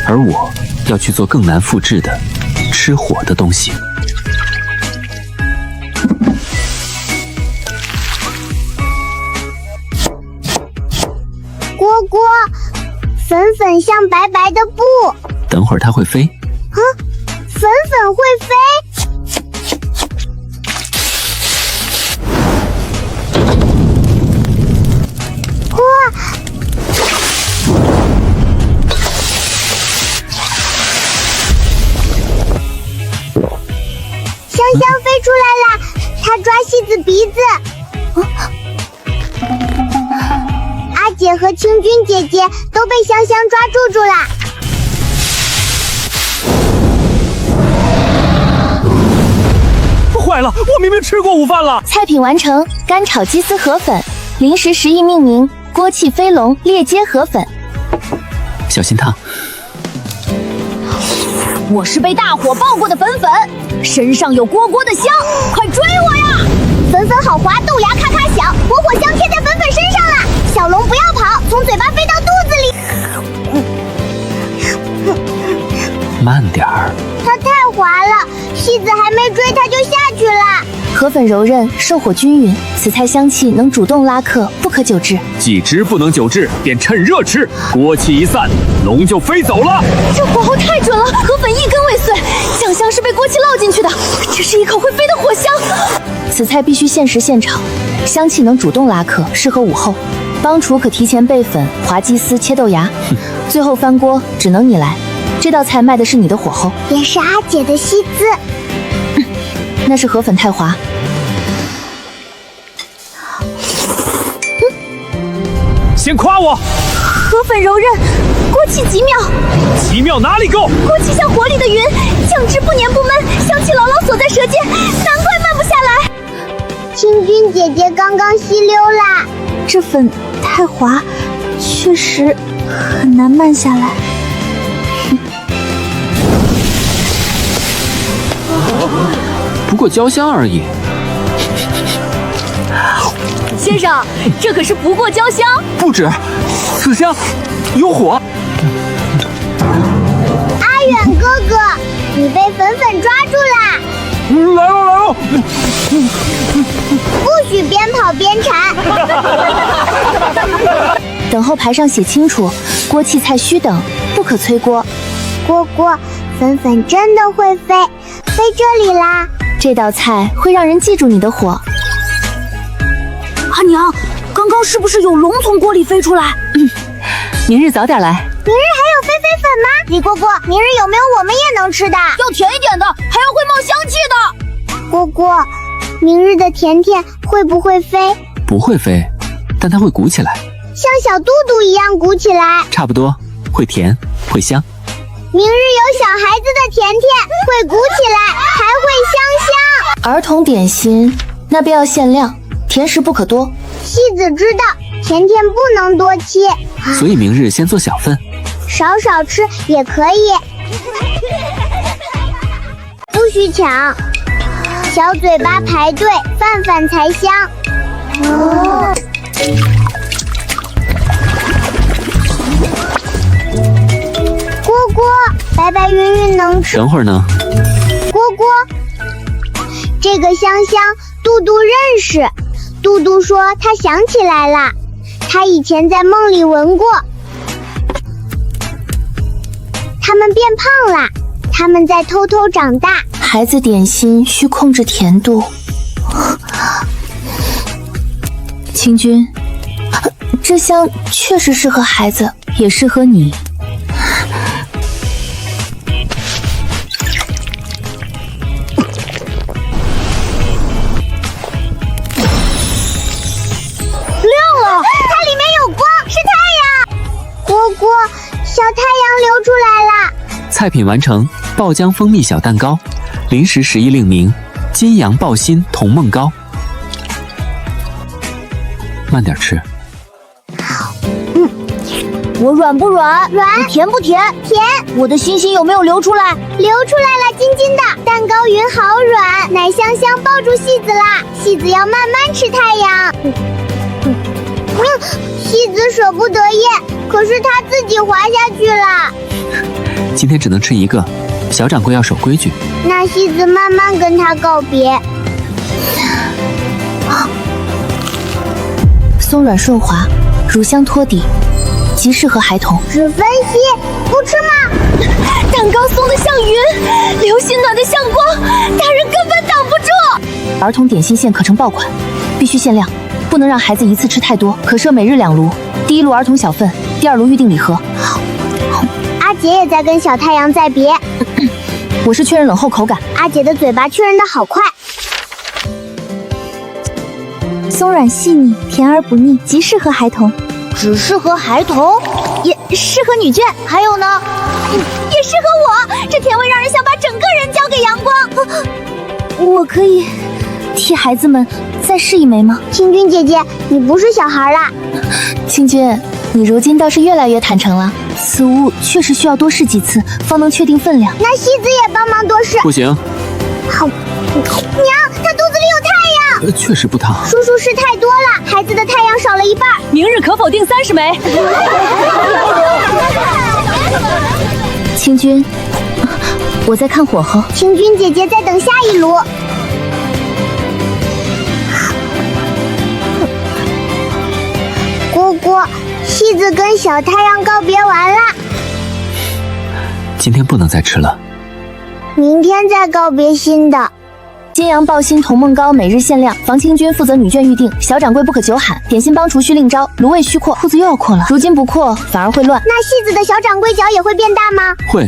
而我要去做更难复制的吃火的东西。蝈蝈，粉粉像白白的布。等会儿它会飞。啊，粉粉会飞？哇！香香飞出来了，它抓西子鼻子。阿姐和清君姐姐都被香香抓住了。坏了，我明明吃过午饭了。菜品完成，干炒鸡丝河粉，临时食艺命名锅气飞龙列街河粉。小心烫。我是被大火爆过的粉粉，身上有蝈蝈的香，快追我呀！粉粉好滑，豆芽咔咔响，火火香贴在粉粉身上了。小龙不要跑，从嘴巴飞到肚子里。慢点儿。它太滑了，戏子还没追它就下去了。河粉柔韧，受火均匀，此菜香气能主动拉客，不可久置。既知不能久置，便趁热吃。锅气一散，龙就飞走了。这火候太准了，河粉一根未碎，酱香是被锅气烙进去的。这是一口会飞的火香。此菜必须现时现炒，香气能主动拉客，适合午后。帮厨可提前备粉、滑鸡丝、切豆芽，最后翻锅只能你来。这道菜卖的是你的火候，也是阿姐的戏子。那是河粉太滑。先夸我。河粉柔韧，锅气极妙。极妙哪里够？锅气像火里的云，酱汁不黏不闷，香气牢牢锁在舌尖，难怪慢不下来。清君姐姐刚刚吸溜啦。这粉太滑，确实很难慢下来。不过焦香而已。先生，这可是不过焦香。不止，此香有火。阿远哥哥，你被粉粉抓住啦！来喽来喽！不许边跑边馋。等候牌上写清楚，锅气菜须等，不可催锅。蝈蝈，粉粉真的会飞，飞这里啦！这道菜会让人记住你的火。阿娘，刚刚是不是有龙从锅里飞出来？明日早点来。明日还有飞飞粉吗？李蝈蝈，明日有没有我们也能吃的？要甜一点的，还要会冒香气的。蝈蝈，明日的甜甜会不会飞？不会飞，但它会鼓起来，像小肚肚一样鼓起来。差不多，会甜，会香。明日有小孩子的甜甜会鼓起来，还会香香。儿童点心那便要限量，甜食不可多。戏子知道，甜甜不能多切，所以明日先做小份，少少吃也可以。不许抢，小嘴巴排队，饭饭才香。蝈蝈，白白云云能吃。等会儿呢？蝈蝈，这个香香，嘟嘟认识。嘟嘟说他想起来了，他以前在梦里闻过。他们变胖了，他们在偷偷长大。孩子点心需控制甜度。清君，这香确实适合孩子，也适合你。太阳流出来了。菜品完成，爆浆蜂蜜小蛋糕，临时实意令名金阳爆心童梦糕。慢点吃。我软不软？软。我甜不甜？甜。我的星星有没有流出来？流出来了，金金的。蛋糕云好软，奶香香抱住戏子啦。戏子要慢慢吃太阳。戏子舍不得咽，可是他自己滑下去了。今天只能吃一个，小掌柜要守规矩。那戏子慢慢跟他告别。松软顺滑，乳香托底，极适合孩童。只分析，不吃吗？蛋糕松得像云，流心暖得像光，大人根本挡不住。儿童点心线可成爆款，必须限量，不能让孩子一次吃太多。可设每日2炉，第1炉儿童小份，第2炉预定礼盒。阿姐也在跟小太阳再别。我是确认冷后口感。阿姐的嘴巴确认的好快。松软细腻，甜而不腻，极适合孩童。只适合孩童，也适合女眷，还有呢，也适合我。这甜味让人想把整个人交给阳光。我可以替孩子们再试一枚吗？青君姐姐，你不是小孩啦。青君，你如今倒是越来越坦诚了。此物确实需要多试几次，方能确定分量。那戏子也帮忙多试。不行。好，娘，他肚子里有太阳。确实不烫。叔叔试太多了，孩子的太阳少了一半。明日可否定30枚？青君，我在看火候。青君姐姐在等下一炉。姑姑，戏子跟小太阳告别完了。今天不能再吃了，明天再告别新的。金阳爆心童梦糕每日限量，房清君负责女眷预定，小掌柜不可久喊。点心帮厨需另招，炉位需扩，铺子又要扩了。如今不扩反而会乱。那戏子的小掌柜脚也会变大吗？会，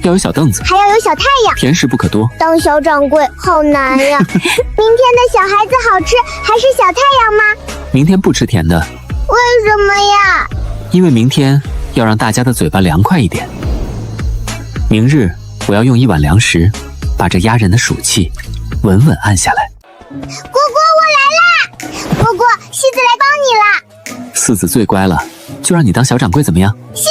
要有小凳子，还要有小太阳。甜食不可多。当小掌柜好难呀。明天的小孩子好吃还是小太阳吗？明天不吃甜的。为什么呀？因为明天要让大家的嘴巴凉快一点。明日我要用1碗凉食，把这压人的暑气稳稳按下来。姑姑，我来啦！姑姑，戏子来帮你啦。四子最乖了，就让你当小掌柜怎么样？戏子